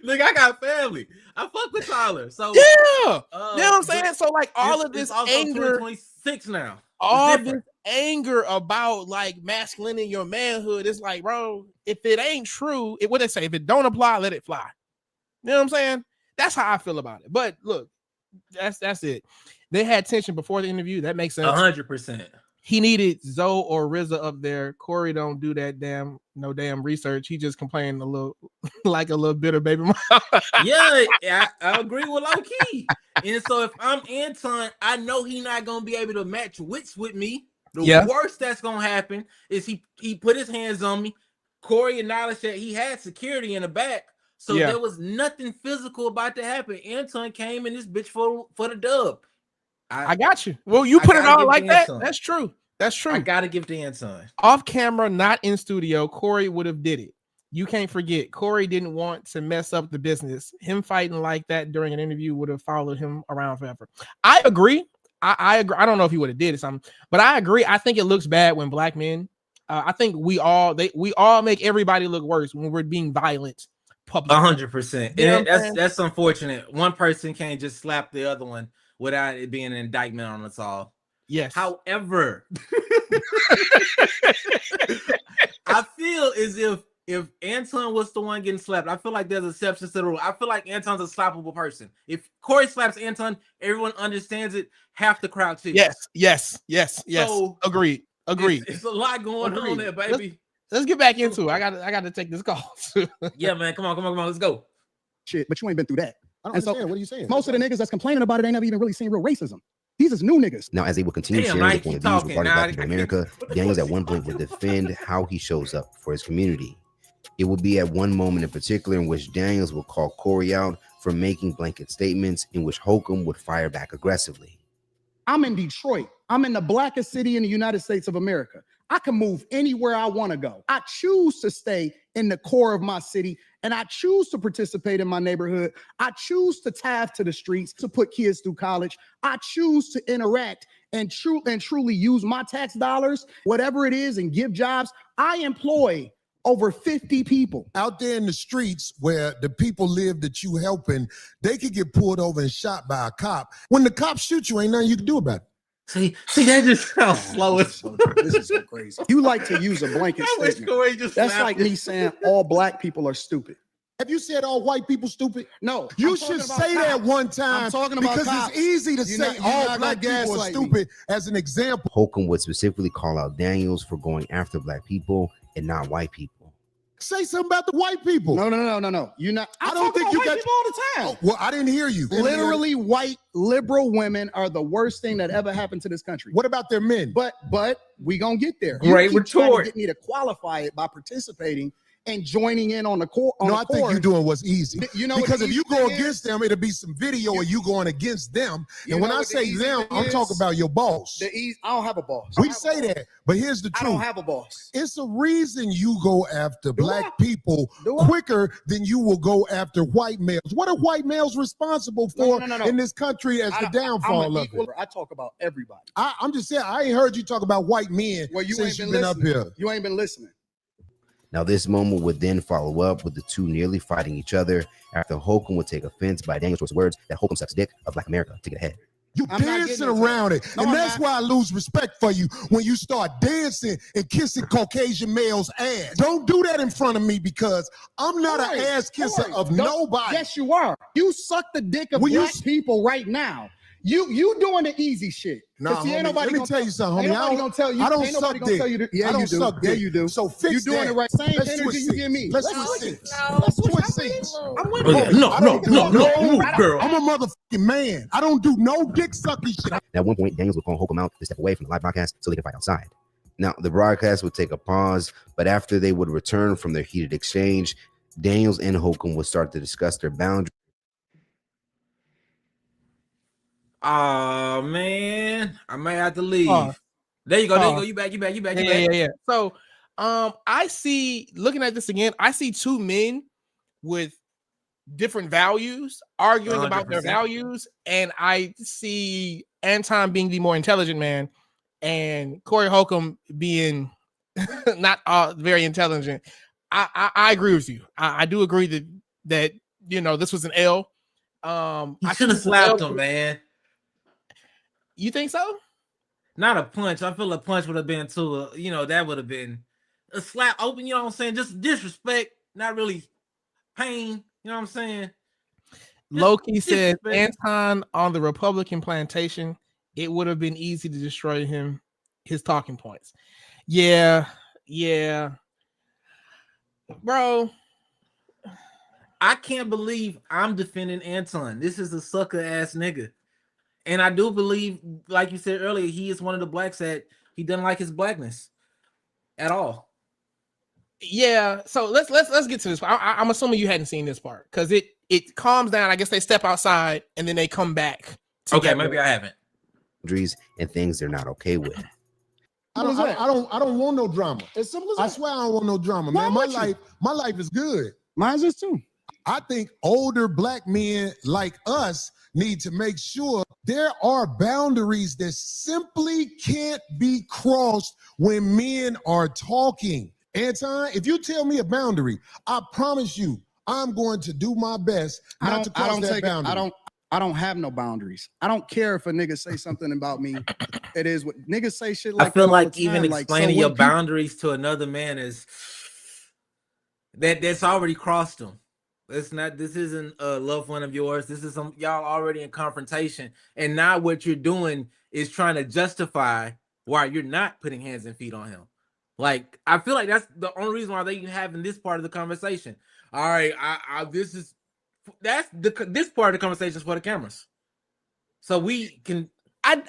Look, I got family. I fuck with Tyler. So yeah, you know what I'm saying? So like all of this anger, 26 now. All this anger about like masculinity, your manhood, it's like, bro, if it ain't true, what they say, if it don't apply, let it fly. You know what I'm saying? That's how I feel about it. But look, that's it. They had tension before the interview. That makes sense. 100%. He needed Zoe or RZA up there. Corey don't do that damn research. He just complaining a little like a little bitter baby mama. Yeah, I agree with low key. And so if I'm Anton, I know he not gonna be able to match wits with me. The worst that's gonna happen is he put his hands on me. Corey acknowledged that he had security in the back, so there was nothing physical about to happen. Anton came in this bitch for the dub. I got you. Well, you put it all like that. That's true. That's true. I gotta give the Anton. Off camera, not in studio, Corey would have did it. You can't forget, Corey didn't want to mess up the business. Him fighting like that during an interview would have followed him around forever. I agree. I agree. I don't know if he would have did something, but I agree. I think it looks bad when black men. I think we all make everybody look worse when we're being violent. 100%. And that's unfortunate. One person can't just slap the other one without it being an indictment on us all. Yes. However, I feel as if Anton was the one getting slapped, I feel like there's exceptions to the rule. I feel like Anton's a slappable person. If Corey slaps Anton, everyone understands it. Half the crowd too. Yes. So, agreed. It's a lot going on there, baby. Let's get back into it. I got to take this call. Yeah, man. Come on. Let's go. Shit, but you ain't been through that. I don't understand. What are you saying? Most of the niggas that's complaining about it ain't never even really seen real racism. These is new niggas. Now, as they will continue sharing their point of views regarding Black people in America, Daniels at one point would defend how he shows up for his community. It would be at one moment in particular in which Daniels would call Corey out for making blanket statements in which Holcomb would fire back aggressively. I'm in Detroit. I'm in the blackest city in the United States of America. I can move anywhere I want to go. I choose to stay in the core of my city, and I choose to participate in my neighborhood. I choose to tithe to the streets to put kids through college. I choose to interact and truly use my tax dollars, whatever it is, and give jobs. I employ over 50 people out there in the streets where the people live that you helping. They could get pulled over and shot by a cop. When the cops shoot you, ain't nothing you can do about it. See, that just sounds slow. This is so crazy. You like to use a blanket statement. That's like me saying all black people are stupid. Have you said all white people stupid? No. You should say that one time. I'm talking about because cops. It's easy to say all black people are stupid as an example. Holcomb would specifically call out Daniels for going after black people and not white people. Say something about the white people. No. You're not. I don't think you got people all the time. Oh, well, I didn't hear you. Literally, white liberal women are the worst thing that ever happened to this country. What about their men? But we gonna get there. Great retort. Get me to qualify it by participating and joining in on the core. I think you're doing what's easy. You know, because if you go against them, it'll be some video of you going against them. And when I say them, I'm talking about your boss. I don't have a boss. We say that, but here's the truth. I don't have a boss. It's a reason you go after black people quicker than you will go after white males. What are white males responsible for in this country as the downfall of it? I talk about everybody. I'm just saying, I ain't heard you talk about white men since you've been up here. You ain't been listening. Now, this moment would then follow up with the two nearly fighting each other after Holcomb would take offense by Daniels' choice of words that Holcomb sucks dick of black America to get ahead. You dancing around it. And that's why I lose respect for you when you start dancing and kissing Caucasian males' ass. Don't do that in front of me because I'm not an ass kisser of nobody. Yes, you are. You suck the dick of black people right now. You doing the easy shit. Nah, See, ain't homie, nobody let me tell you something, homie. Ain't nobody gonna tell you. I don't Ain't nobody suck gonna dick. tell you. I don't suck Yeah, dick. you do. So fix You doing that. the right same Let's energy switch you give me. Let's switch seats. No. Let's switch seats. Oh, yeah. No, girl. I'm a motherfucking man. I don't do no dick sucking shit. At one point, Daniels would call Holcomb out to step away from the live broadcast so they could fight outside. Now, the broadcast would take a pause, but after they would return from their heated exchange, Daniels and Holcomb would start to discuss their boundaries. Oh man, I may have to leave. There you go. There you go. You back. Yeah. So, I see. Looking at this again, I see two men with different values arguing about their 100%. values, and I see Anton being the more intelligent man, and Corey Holcomb being not very intelligent. I agree with you. I do agree that this was an L. I should have slapped him, man. You think so? Not a punch. I feel a punch would have been too. That would have been a slap open. You know what I'm saying? Just disrespect, not really pain. You know what I'm saying? Loki said Anton on the Republican plantation. It would have been easy to destroy his talking points. Yeah, bro. I can't believe I'm defending Anton. This is a sucker ass nigga. And I do believe, like you said earlier, he is one of the blacks that he doesn't like his blackness at all. Yeah, so let's get to this. I'm assuming you hadn't seen this part because it calms down. I guess they step outside and then they come back. Okay, maybe I haven't. And things they're not okay with. I don't want no drama. As simple as that. I swear I don't want no drama, man. My life is good. Mine's is too. I think older black men like us need to make sure there are boundaries that simply can't be crossed when men are talking. Anton, if you tell me a boundary, I promise you I'm going to do my best not to cross that boundary. I don't have no boundaries. I don't care if a nigga say something about me. It is what niggas say shit like. I feel like even time. explaining your boundaries to another man is that's already crossed them. It's not. This isn't a loved one of yours. This is y'all already in confrontation, and now what you're doing is trying to justify why you're not putting hands and feet on him. Like I feel like that's the only reason why they even having this part of the conversation. All right, this part of the conversation is for the cameras, so we can. I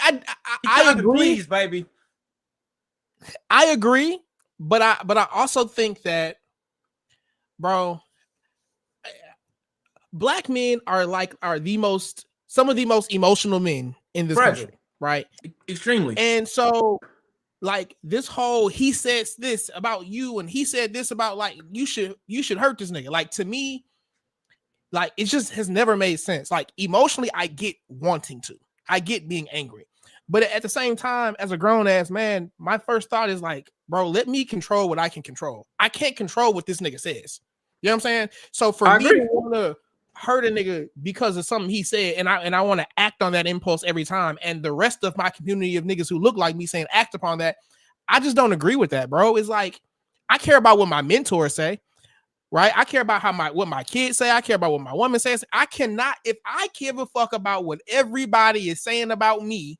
agree, please, baby. I agree, but I also think that, bro, black men are some of the most emotional men in this country, right? Extremely. And so, like this whole he says this about you and he said this about like you should hurt this nigga. Like to me, like it just has never made sense. Like emotionally, I get wanting to, I get being angry, but at the same time, as a grown ass man, my first thought is like, bro, let me control what I can control. I can't control what this nigga says. You know what I'm saying? So for me to want to hurt a nigga because of something he said, and I want to act on that impulse every time, and the rest of my community of niggas who look like me saying act upon that, I just don't agree with that, bro. It's like I care about what my mentors say, right? I care about what my kids say. I care about what my woman says. I cannot, if I give a fuck about what everybody is saying about me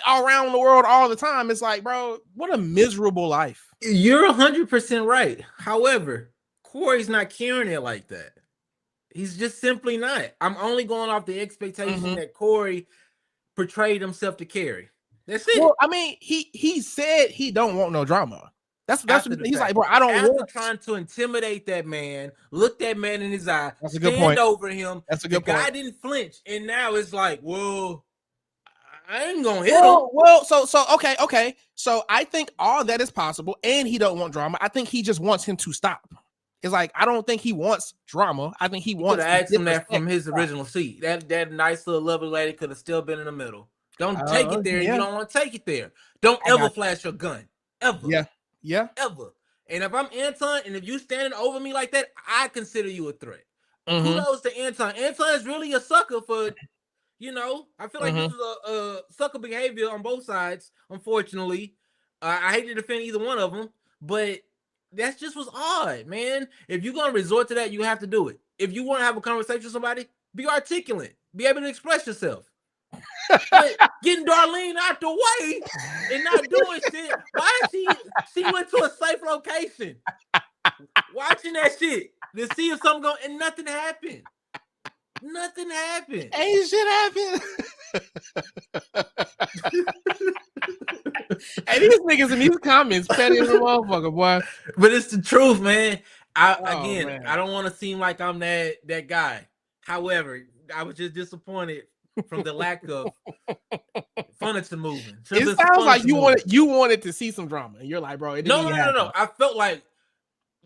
around the world all the time, it's like, bro, what a miserable life. You're 100% right. However, Corey's not carrying it like that. He's just simply not. I'm only going off the expectation that Corey portrayed himself to carry. That's it. Well, I mean, he said he don't want no drama. That's what he's like, bro. I don't want trying to intimidate that man. Look that man in his eye. That's a good point. Over him. That's a good point. The guy didn't flinch, and now it's like, well, I ain't gonna hit him. Well, so okay. So I think all that is possible, and he don't want drama. I think he just wants him to stop. It's like I don't think he wants drama. I think he wants to ask him that from his original seat. That nice little lovely lady could have still been in the middle. Don't take it there. Yeah. You don't want to take it there. Don't ever flash your gun. Ever. Yeah. Ever. And if I'm Anton, and if you standing over me like that, I consider you a threat. Kudos to Anton. Anton is really a sucker for, I feel like this is a sucker behavior on both sides, unfortunately. I hate to defend either one of them, but that just was odd, man. If you're going to resort to that, you have to do it. If you want to have a conversation with somebody, be articulate. Be able to express yourself. But getting Darlene out the way and not doing shit. Why is she went to a safe location watching that shit to see if something go, and nothing happened. Nothing happened. Ain't shit happened. Hey, these niggas in these comments petty as a motherfucker, boy. But it's the truth, man. I Man. I don't want to seem like I'm that guy. However, I was just disappointed from the lack of furniture moving. It sounds like you wanted to see some drama, and you're like, bro, it didn't No. I felt like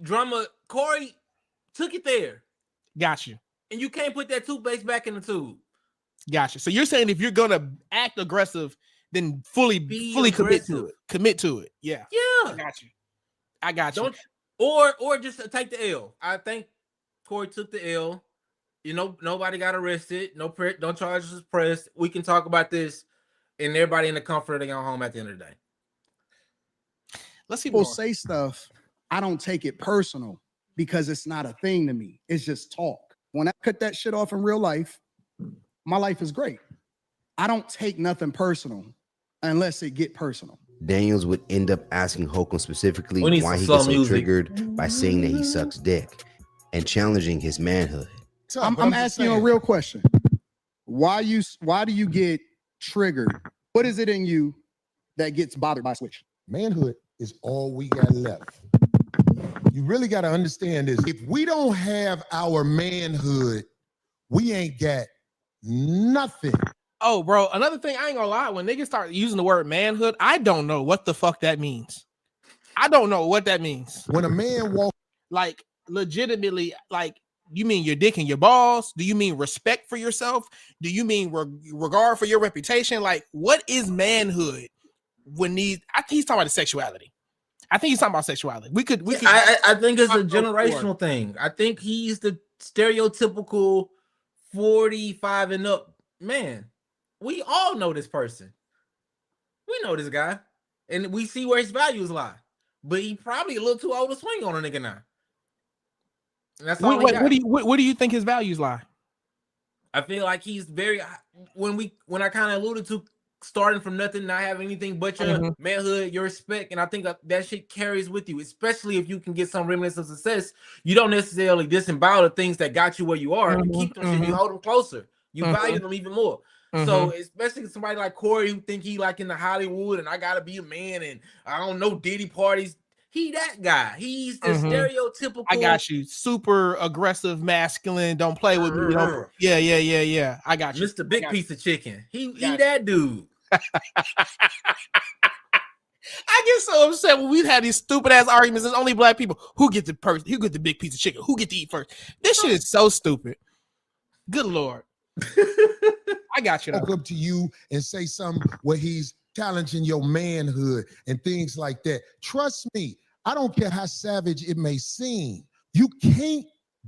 drama. Corey took it there. Got you. And you can't put that toothpaste back in the tube. Gotcha. So you're saying if you're gonna act aggressive, then fully aggressive. commit to it. Yeah. Yeah. I got you. Or just take the L. I think Corey took the L. You know, nobody got arrested. No charges was pressed. We can talk about this, and everybody in the comfort of their own home at the end of the day. Let's see. People say stuff. I don't take it personal because it's not a thing to me. It's just talk. When I cut that shit off in real life, my life is great. I don't take nothing personal unless it get personal. Daniels would end up asking Holcomb specifically why he some gets so music. triggered by saying that he sucks dick and challenging his manhood. I'm asking you a real question. Why do you get triggered? What is it in you that gets bothered by switch? Manhood is all we got left. You really got to understand this. If we don't have our manhood, we ain't got nothing. Oh, bro, another thing, I ain't gonna lie, when niggas start using the word manhood, I don't know what the fuck that means. I don't know what that means. When a man walks, like, legitimately, like, you mean your dick and your balls? Do you mean respect for yourself? Do you mean regard for your reputation? Like, what is manhood? I think he's talking about the sexuality. I think he's talking about sexuality. We could. I think it's a generational thing. I think he's the stereotypical 45 and up man. We all know this person. We know this guy, and we see where his values lie. But he probably a little too old to swing on a nigga now. And that's all. What do you think his values lie? I feel like he's very. When I kind of alluded to starting from nothing, not having anything but your manhood, your respect, and I think that shit carries with you, especially if you can get some remnants of success. You don't necessarily disembowel the things that got you where you are. You keep them shit, you hold them closer. You value them even more. So especially somebody like Corey who think he like in the Hollywood and I gotta be a man and I don't know Diddy parties. He that guy. He's the stereotypical. I got you. Super aggressive, masculine. Don't play with me. Yeah. I got you. Mr. Big Piece of Chicken. He that dude. I get so upset when we've had these stupid ass arguments. There's only black people who get the big piece of chicken, who get to eat first. This shit is so stupid. Good Lord. I got you. Walk up to you and say something where he's challenging your manhood and things like that. Trust me, I don't care how savage it may seem. You can't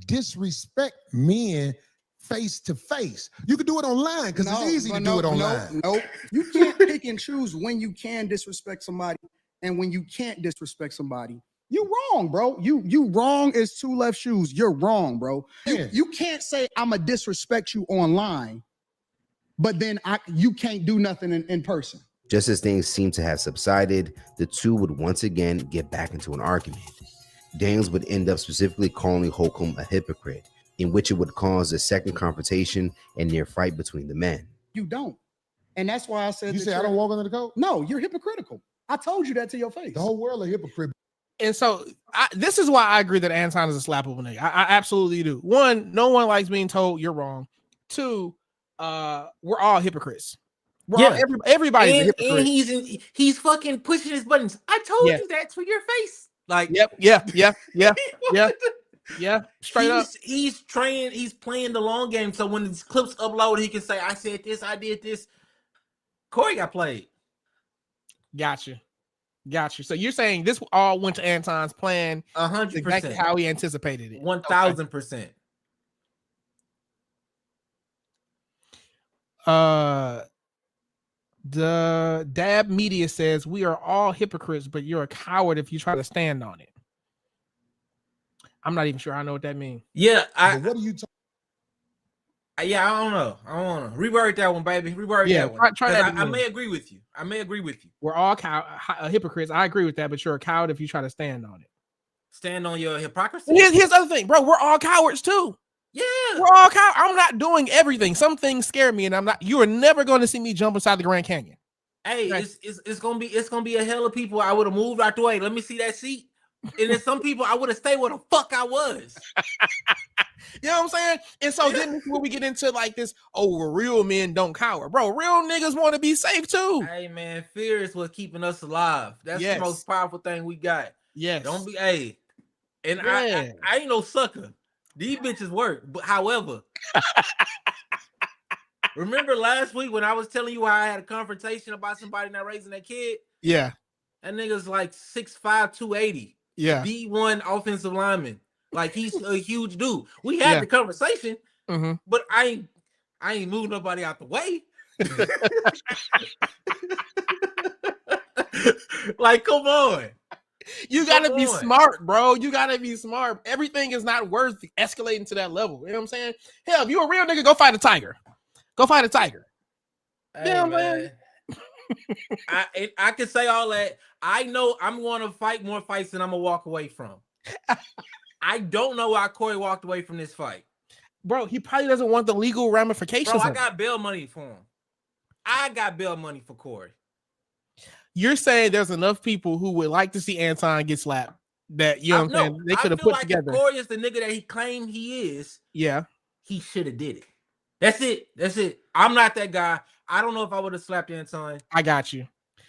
disrespect men face to face. You can do it online because it's easy to do it online. No, you can't pick and choose when you can disrespect somebody and when you can't disrespect somebody. You wrong, bro. You wrong is two left shoes. You're wrong, bro. You can't say I'ma disrespect you online, but then you can't do nothing in person. Just as things seem to have subsided, the two would once again get back into an argument. Daniels would end up specifically calling Holcomb a hypocrite, in which it would cause a second confrontation and near fight between the men. You don't. And that's why I said you say I don't walk under the coat? No, you're hypocritical. I told you that to your face. The whole world a hypocrite. And so this is why I agree that Anton is a slap over nigga. I absolutely do. One, no one likes being told you're wrong. Two, we're all hypocrites. Everybody's a hypocrite. And he's fucking pushing his buttons. I told you that to your face. Like, yeah. Straight up. He's playing the long game. So when his clips upload, he can say, I said this, I did this. Corey got played. Gotcha. So you're saying this all went to Anton's plan 100%. Exactly how he anticipated it. 1000%. The Dab Media says we are all hypocrites, but you're a coward if you try to stand on it. I'm not even sure I know what that means. Yeah, what are you talking? Yeah, I don't know. Reword that one, baby. Reword that one. Try that I again. may agree with you. We're all hypocrites. I agree with that, but you're a coward if you try to stand on it. Stand on your hypocrisy. Here's the other thing, bro. We're all cowards too. Yeah, we're all cowards. I'm not doing everything. Some things scare me, and I'm not. You are never going to see me jump inside the Grand Canyon. Hey, it's gonna be a hell of people. I would have moved out the way. Let me see that seat. And then some people I would have stayed where the fuck I was. You know what I'm saying? And so then this is where we get into like this, real men don't cower. Bro, real niggas want to be safe too. Hey man, fear is what's keeping us alive. That's the most powerful thing we got. Yes. Don't be and I ain't no sucker. These bitches work. But however, remember last week when I was telling you how I had a confrontation about somebody not raising their kid? Yeah. That nigga's like 6'5", 280. Yeah. D1 offensive lineman. Like he's a huge dude. We had the conversation, but I ain't moved nobody out the way. Like, come on. You gotta be smart, bro. You gotta be smart. Everything is not worth escalating to that level. You know what I'm saying? Hell, if you a real nigga, go fight a tiger. Go fight a tiger. Hey, yeah, man. I can say all that. I know I'm going to fight more fights than I'm going to walk away from. I don't know why Corey walked away from this fight. Bro, he probably doesn't want the legal ramifications. Bro, I got bail money for him. I got bail money for Corey. You're saying there's enough people who would like to see Anton get slapped that, you know what I'm saying, they could have put together. If Corey is the nigga that he claimed he is. Yeah. He should have did it. That's it. I'm not that guy. I don't know if I would have slapped Anton. I got you.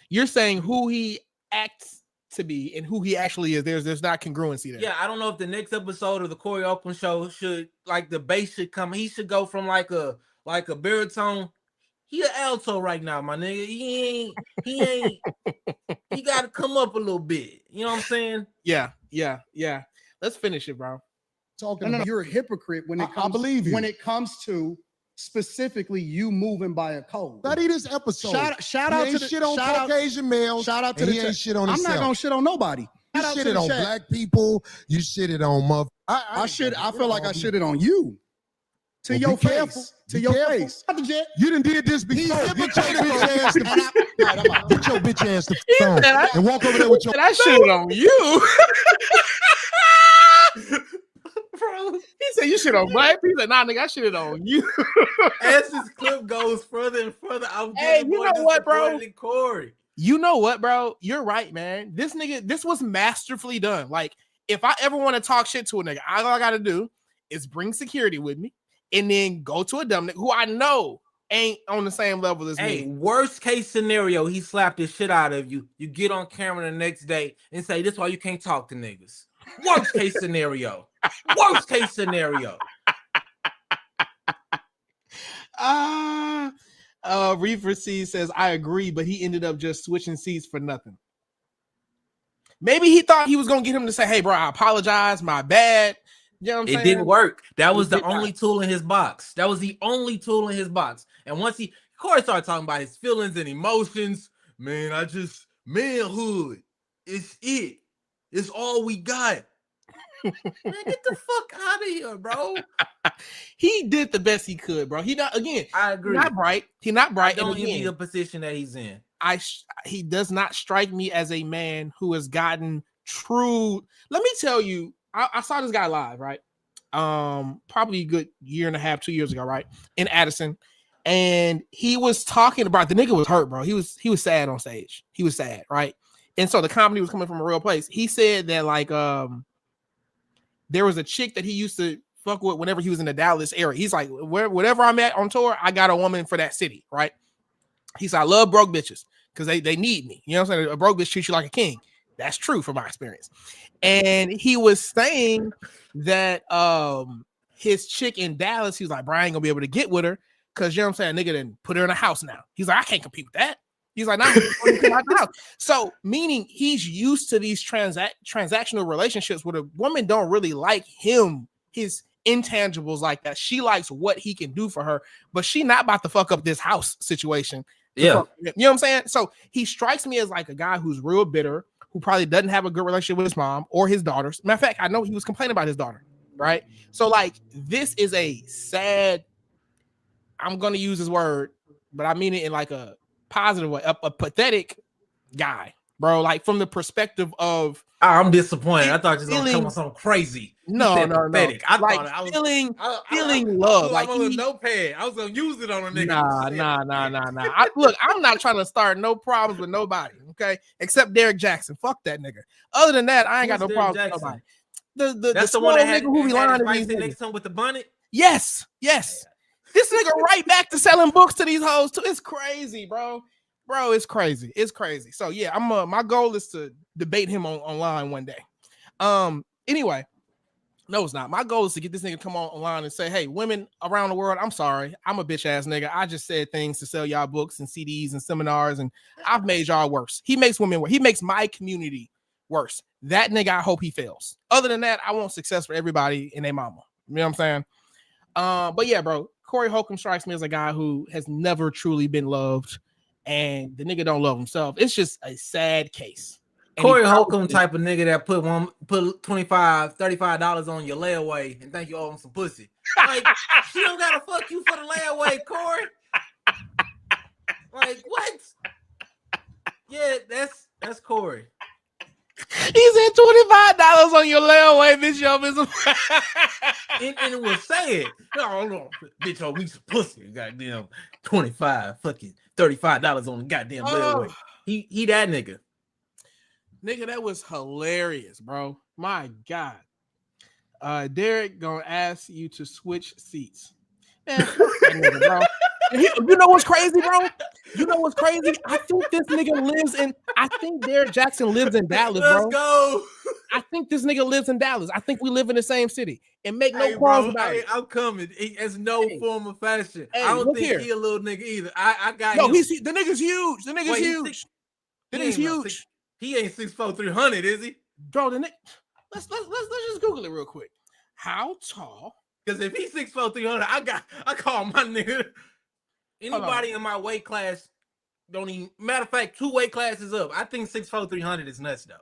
You're saying who he acts to be and who he actually is. There's not congruency there. Yeah, I don't know if the next episode of the Corey Holcomb show should, like, the bass should come. He should go from like a baritone. He an alto right now, my nigga. He ain't. He got to come up a little bit. You know what I'm saying? Yeah. Let's finish it, bro. No, you're a hypocrite when it comes. I believe you. When it comes to specifically you moving by a code. Study this episode. Shout out to the shit on Caucasian males. Shout out to the ain't shit on I'm himself. not gonna shit on nobody. You shitted on black people. You shitted on mother. I feel like I shitted on you. To your face. To your face. You done did this before. Get your bitch ass get your bitch ass to phone and walk over there with your. I shitted on you. Bro, he said you shit on black people. Nah, nigga, I shitted on you. As this clip goes further and further, I'm getting more disappointed in Corey. You know what, bro? You're right, man. This nigga, this was masterfully done. Like, if I ever want to talk shit to a nigga, all I gotta do is bring security with me and then go to a dumb nigga who I know ain't on the same level as me. Worst case scenario, he slapped the shit out of you. You get on camera the next day and say, "This is why you can't talk to niggas." Worst case scenario. Worst case scenario. Reefer C says, I agree, but he ended up just switching seats for nothing. Maybe he thought he was gonna get him to say, "Hey, bro, I apologize, my bad." You know what I'm saying? It didn't work. That was the only tool in his box. That was the only tool in his box. And once Corey started talking about his feelings and emotions, man, manhood. It's it. It's all we got. Man, get the fuck out of here, bro. He did the best he could, bro. I agree. Not bright. He not bright. I don't envy the position that he's in. He does not strike me as a man who has gotten true. Let me tell you, I saw this guy live, right? Probably a good year and a half, 2 years ago, right? In Addison. And he was talking about the nigga was hurt, bro. He was sad on stage. He was sad, right? And so the comedy was coming from a real place. He said that like there was a chick that he used to fuck with whenever he was in the Dallas area. He's like, whatever I'm at on tour, I got a woman for that city, right? He said, I love broke bitches because they need me. You know what I'm saying? A broke bitch treats you like a king. That's true from my experience. And he was saying that his chick in Dallas, he was like, Brian ain't gonna be able to get with her because, you know what I'm saying, a nigga done put her in a house now. He's like, I can't compete with that. He's like, nah, so meaning he's used to these transactional relationships where the woman don't really like him, his intangibles like that. She likes what he can do for her, but she not about to fuck up this house situation. Yeah. You know what I'm saying? So he strikes me as like a guy who's real bitter, who probably doesn't have a good relationship with his mom or his daughters. Matter of fact, I know he was complaining about his daughter, right? So like this is a sad I'm gonna use this word, but I mean it in like a positive way. A pathetic guy, bro. Like from the perspective of I'm disappointed. I thought you was gonna come on something crazy. No. Pathetic. I like thought I was feeling love. Like Like on a notepad. I was gonna use it on a nigga. Nah. Look, I'm not trying to start no problems with nobody. Okay, except Derek Jackson. Fuck that nigga. Other than that, I ain't got no problems with nobody. That's the one that had, nigga who be lying to these next to him with the bonnet. Yes. This nigga right back to selling books to these hoes too. It's crazy, bro. It's crazy. So yeah, my goal is to debate him online one day. Anyway, no, it's not. My goal is to get this nigga to come online and say, hey, women around the world, I'm sorry. I'm a bitch ass nigga. I just said things to sell y'all books and CDs and seminars, and I've made y'all worse. He makes women worse. He makes my community worse. That nigga, I hope he fails. Other than that, I want success for everybody and their mama. You know what I'm saying? But yeah, bro, Corey Holcomb strikes me as a guy who has never truly been loved, and the nigga don't love himself. It's just a sad case. And Corey Holcomb type of nigga that put $25, $35 on your layaway and think you owe him some pussy. Like, she don't gotta fuck you for the layaway, Corey. Like, what? Yeah, that's Corey. He said $25 on your layaway, bitch. Yo, and it was saying, no, bitch, owe me some pussy. Goddamn, 25, fucking $35 on the goddamn layaway. He that nigga. Nigga, that was hilarious, bro. My God. Derek gonna ask you to switch seats. Man, fuck that nigga, bro. You know what's crazy, bro? You know what's crazy? I think Derek Jackson lives in Dallas, bro. Let's go. I think this nigga lives in Dallas. I think we live in the same city. And make no qualms about it. I'm coming. It's no form of fashion. I don't think he a little nigga either. I got him. The nigga's huge. The nigga's huge. The nigga's huge. He ain't 6'4", 300, is he? Bro, let's just Google it real quick. How tall? Because if he's 6'4", 300, I call my nigga. Anybody in my weight class don't even. Matter of fact, 2 weight classes up. I think 6'4", 300 is nuts though.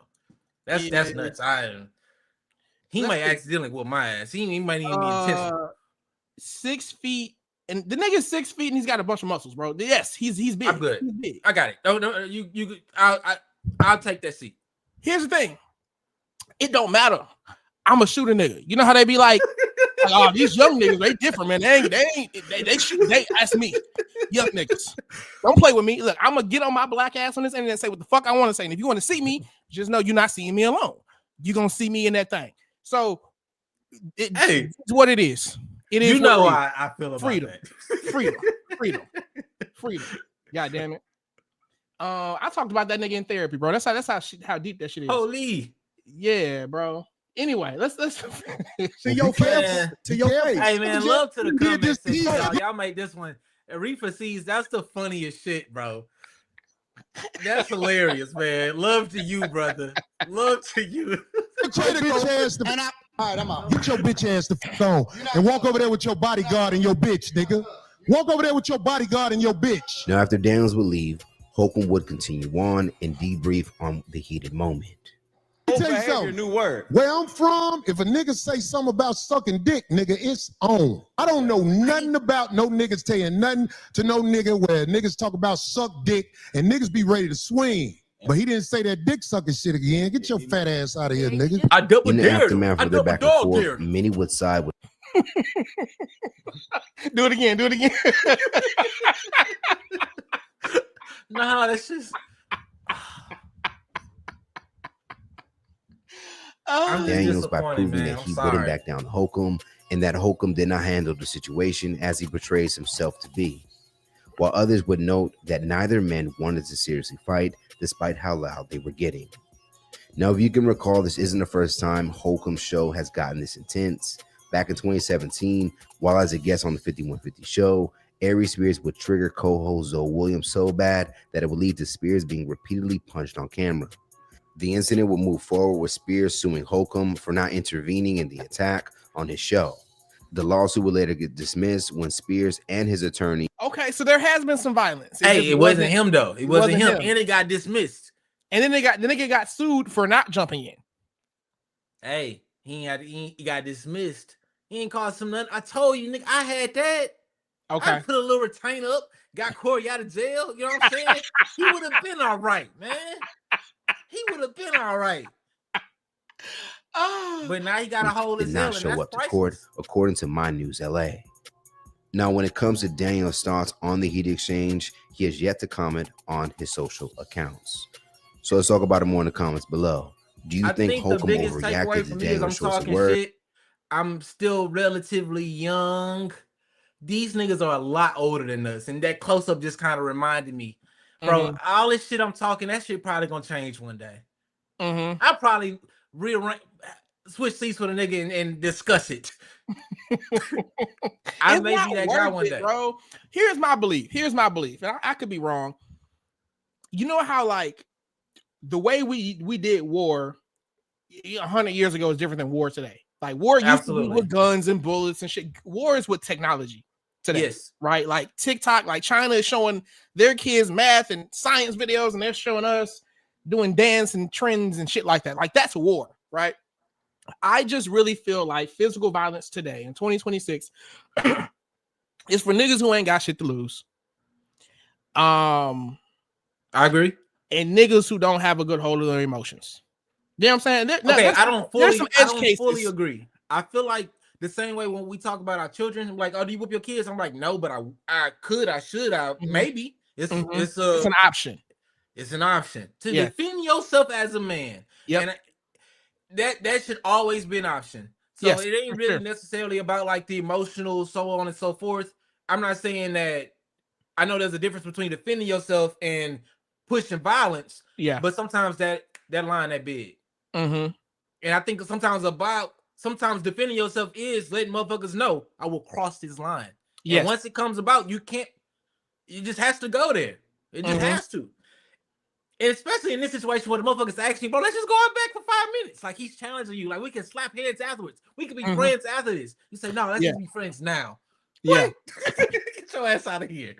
That's nuts. He might accidentally whoop my ass. He might even be intentional. 6 feet, and the nigga's 6 feet, and he's got a bunch of muscles, bro. Yes, he's big. I'm good. He's big. I got it. No, you. I'll take that seat. Here's the thing. It don't matter. I'm a shooter nigga. You know how they be like, oh, these young niggas, they different, man. They shoot. That's me. Young niggas. Don't play with me. Look, I'm gonna get on my black ass on this internet and say what the fuck I want to say. And if you want to see me, just know you're not seeing me alone. You're gonna see me in that thing. So it's what it is. It is. You know how I feel about freedom. That. Freedom. God damn it. I talked about that nigga in therapy, bro. That's how deep that shit is. Holy. Yeah, bro. Anyway, let's to your face. To your face. Hey man, love to the comments section, y'all make this one. Aretha sees that's the funniest shit, bro. That's hilarious, man. Love to you, brother. Love to you. Get your bitch ass the all right, I'm out. Get your bitch ass the phone and walk over there with your bodyguard and your bitch, nigga. Walk over there with your bodyguard and your bitch. Now, after Daniels would leave, Holcomb would continue on and debrief on the heated moment. Let me tell you something. New word. Where I'm from, if a nigga say something about sucking dick, nigga, it's on. I don't know nothing about no niggas saying nothing to no nigga where niggas talk about suck dick and niggas be ready to swing. But he didn't say that dick sucking shit again. Get your fat ass out of here, nigga. I double In the dared aftermath of their back and forth, many would side with. Do it again. Nah, that's just. Daniels by proving that he wouldn't back down to Holcomb and that Holcomb did not handle the situation as he portrays himself to be. While others would note that neither men wanted to seriously fight despite how loud they were getting. Now, if you can recall, this isn't the first time Holcomb's show has gotten this intense. Back in 2017, while as a guest on the 5150 show, Aries Spears would trigger co-host Zoe Williams so bad that it would lead to Spears being repeatedly punched on camera. The incident would move forward with Spears suing Holcomb for not intervening in the attack on his show. The lawsuit would later get dismissed when Spears and his attorney. Okay, so there has been some violence. It wasn't him though. It wasn't him, and it got dismissed. And then the nigga got sued for not jumping in. Hey, he got dismissed. He ain't caused some nothing. I told you, nigga, I had that. Okay. I put a little retainer up, got Corey out of jail. You know what I'm saying? He would have been all right, man. He would have been all right. But now he got a hold Did of not jail, and show that's up to court, priceless. according to My News LA. Now, when it comes to Daniel's thoughts on the heat exchange, he has yet to comment on his social accounts. So let's talk about it more in the comments below. Do you think the Holcomb biggest takeaway overreacted to for me is I'm Daniel's choice of talking word? shit. I'm still relatively young. These niggas are a lot older than us, and that close up just kind of reminded me, bro. All this shit I'm talking, that shit probably gonna change one day. I'll probably rearrange, switch seats with a nigga and discuss it. I may be that guy one day, bro. Here's my belief. And I could be wrong. You know how like the way we did war 100 years ago is different than war today. Like war used to be with guns and bullets and shit. War is with technology today. Yes. Right? Like TikTok, like China is showing their kids math and science videos, and they're showing us doing dance and trends and shit like that. Like that's war, right? I just really feel like physical violence today in 2026 is for niggas who ain't got shit to lose. I agree. And niggas who don't have a good hold of their emotions. You know what I'm saying? I don't fully agree. I feel like the same way when we talk about our children, like, oh, do you whoop your kids? I'm like, no, but I could, I should, maybe. It's an option. It's an option to defend yourself as a man. Yeah. And that should always be an option. So it ain't really necessarily about like the emotional, so on and so forth. I'm not saying that. I know there's a difference between defending yourself and pushing violence. Yeah. But sometimes that line that big. And I think sometimes defending yourself is letting motherfuckers know I will cross this line. Yeah. And once it comes about, it just has to go there. It just has to. And especially in this situation where the motherfuckers actually, bro, let's just go out back for 5 minutes. Like he's challenging you. Like we can slap heads afterwards. We can be friends after this. You say, no, let's just be friends now. Yeah. Get your ass out of here.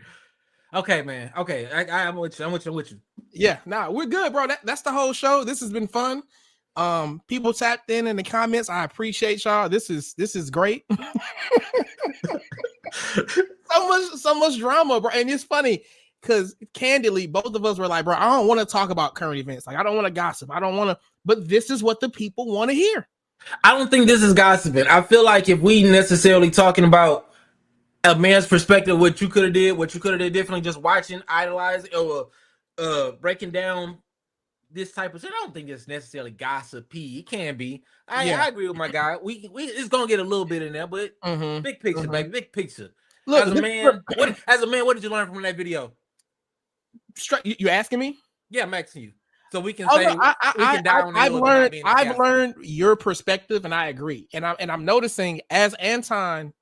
Okay, man. Okay. I'm with you. Yeah, we're good, bro. That's the whole show. This has been fun. People tapped in the comments. I appreciate y'all. This is great. so much drama, bro. And it's funny because candidly, both of us were like, bro, I don't want to talk about current events. Like, I don't want to gossip. I don't want to, but this is what the people want to hear. I don't think this is gossiping. I feel like if we necessarily talking about a man's perspective, what you could have did differently, just watching, idolizing, or breaking down this type of shit. I don't think it's necessarily gossipy. It can be. I agree with my guy. We it's gonna get a little bit in there, but big picture, baby, big picture. Look, as a man, what did you learn from that video? You asking me? Yeah, I'm asking you. So we can say I've learned your perspective, and I agree. And I'm noticing as Anton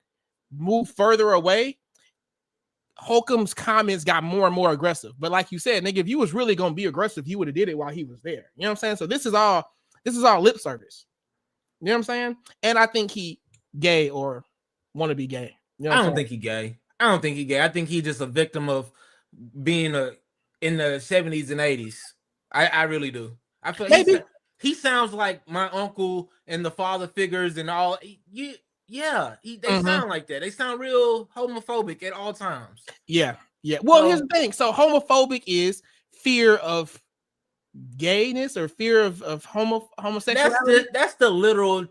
moved further away, Holcomb's comments got more and more aggressive. But like you said, nigga, if you was really gonna be aggressive, you would have did it while he was there. You know what I'm saying? So this is all lip service. You know what I'm saying? And I think he gay or want to be gay. You know I don't think he gay. I think he's just a victim of being in the 70s and 80s. I really do. I feel maybe he sounds like my uncle and the father figures and all. They sound like that. They sound real homophobic at all times. Yeah. Well, here's the thing. So homophobic is fear of gayness or fear of homosexuality. That's the literal.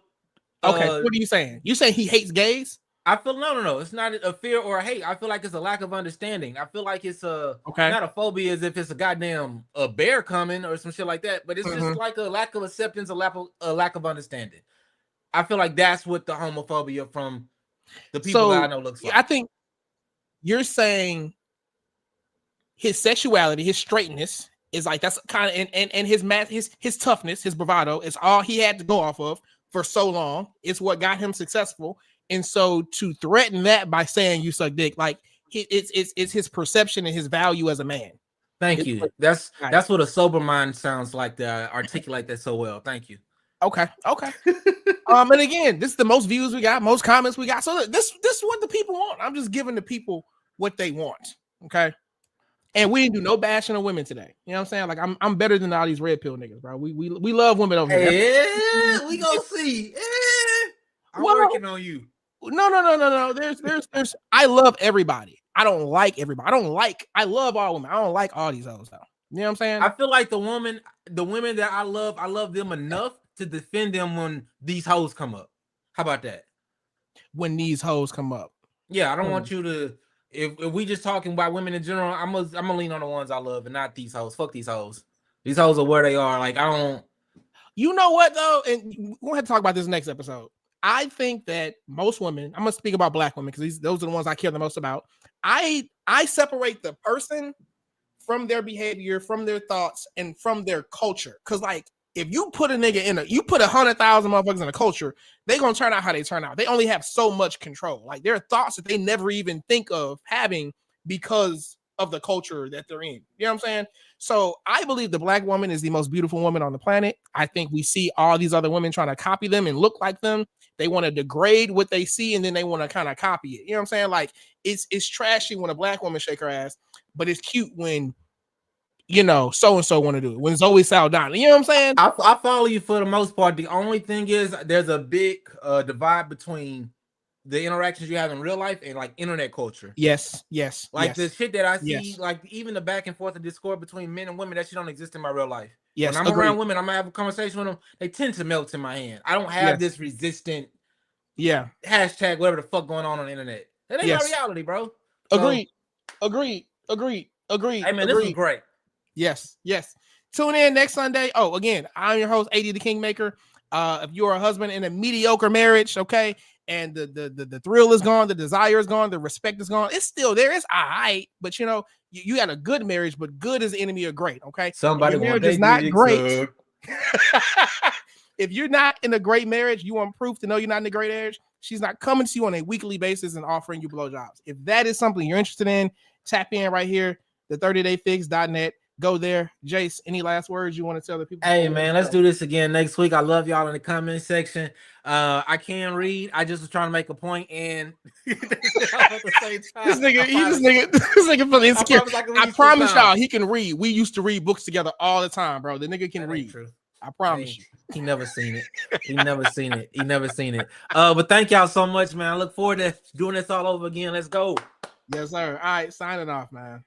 Okay, what are you saying? You saying he hates gays? I feel no. It's not a fear or a hate. I feel like it's a lack of understanding. I feel like it's not a phobia as if it's a goddamn bear coming or some shit like that. But it's just like a lack of acceptance, a lack of understanding. I feel like that's what the homophobia from the people that I know looks like. I think you're saying his sexuality, his straightness is like that's kind of and his toughness, his bravado is all he had to go off of for so long. It's what got him successful. And so to threaten that by saying you suck dick, like it's his perception and his value as a man. Thank you. That's what a sober mind sounds like to articulate that so well. Thank you. Okay. And again, this is the most views we got, most comments we got. So this is what the people want. I'm just giving the people what they want. Okay. And we didn't do no bashing of women today. You know what I'm saying? Like I'm better than all these red pill niggas, bro. We love women over here. Yeah, we gonna see. I'm working on you. No. There's. I love everybody. I don't like everybody. I love all women. I don't like all these hoes though. You know what I'm saying? I feel like the women that I love them enough to defend them when these hoes come up. How about that? When these hoes come up. Yeah, I don't want you to. If we just talking about women in general, I'm gonna lean on the ones I love and not these hoes. Fuck these hoes. These hoes are where they are. Like I don't. You know what though, and we'll have to talk about this next episode. I think that most women, I'm gonna speak about black women because those are the ones I care the most about. I separate the person from their behavior, from their thoughts, and from their culture. Because like if you put a nigga you put 100,000 motherfuckers in a culture, they're gonna turn out how they turn out. They only have so much control. Like there are thoughts that they never even think of having because of the culture that they're in. You know what I'm saying? So I believe the black woman is the most beautiful woman on the planet. I think we see all these other women trying to copy them and look like them. They want to degrade what they see and then they want to kind of copy it. You know what I'm saying? Like it's trashy when a black woman shake her ass, but it's cute when so and so want to do it. When Zoe Saldana, you know what I'm saying? I follow you for the most part. The only thing is there's a big divide between the interactions you have in real life and like internet culture. Yes. Like the shit that I see, yes. like even the back and forth of discord between men and women, that shit don't exist in my real life. Yes, when I'm around women, I'm gonna have a conversation with them. They tend to melt in my hand. I don't have this resistant, hashtag whatever the fuck going on the internet. That ain't my reality, bro. Agreed. Hey man, this was great. Yes. Tune in next Sunday. Oh, again, I'm your host, AD the Kingmaker. If you're a husband in a mediocre marriage, okay, and the thrill is gone, the desire is gone, the respect is gone, it's still there. It's all right, but you got a good marriage, but good is the enemy of great, okay? Somebody marriage is not great. If you're not in a great marriage, you want proof to know you're not in a great marriage. She's not coming to you on a weekly basis and offering you blowjobs. If that is something you're interested in, tap in right here, the 30dayfix.net. Go there. Jace, any last words you want to tell the people? Hey man, let's do this again next week. I love y'all in the comment section. I can read. I just was trying to make a point and this nigga feeling insecure. I promise y'all he can read. We used to read books together all the time, bro. The nigga can read. True. I promise you. He never seen it. He never seen it. But thank y'all so much, man. I look forward to doing this all over again. Let's go. Yes, sir. All right, signing off, man.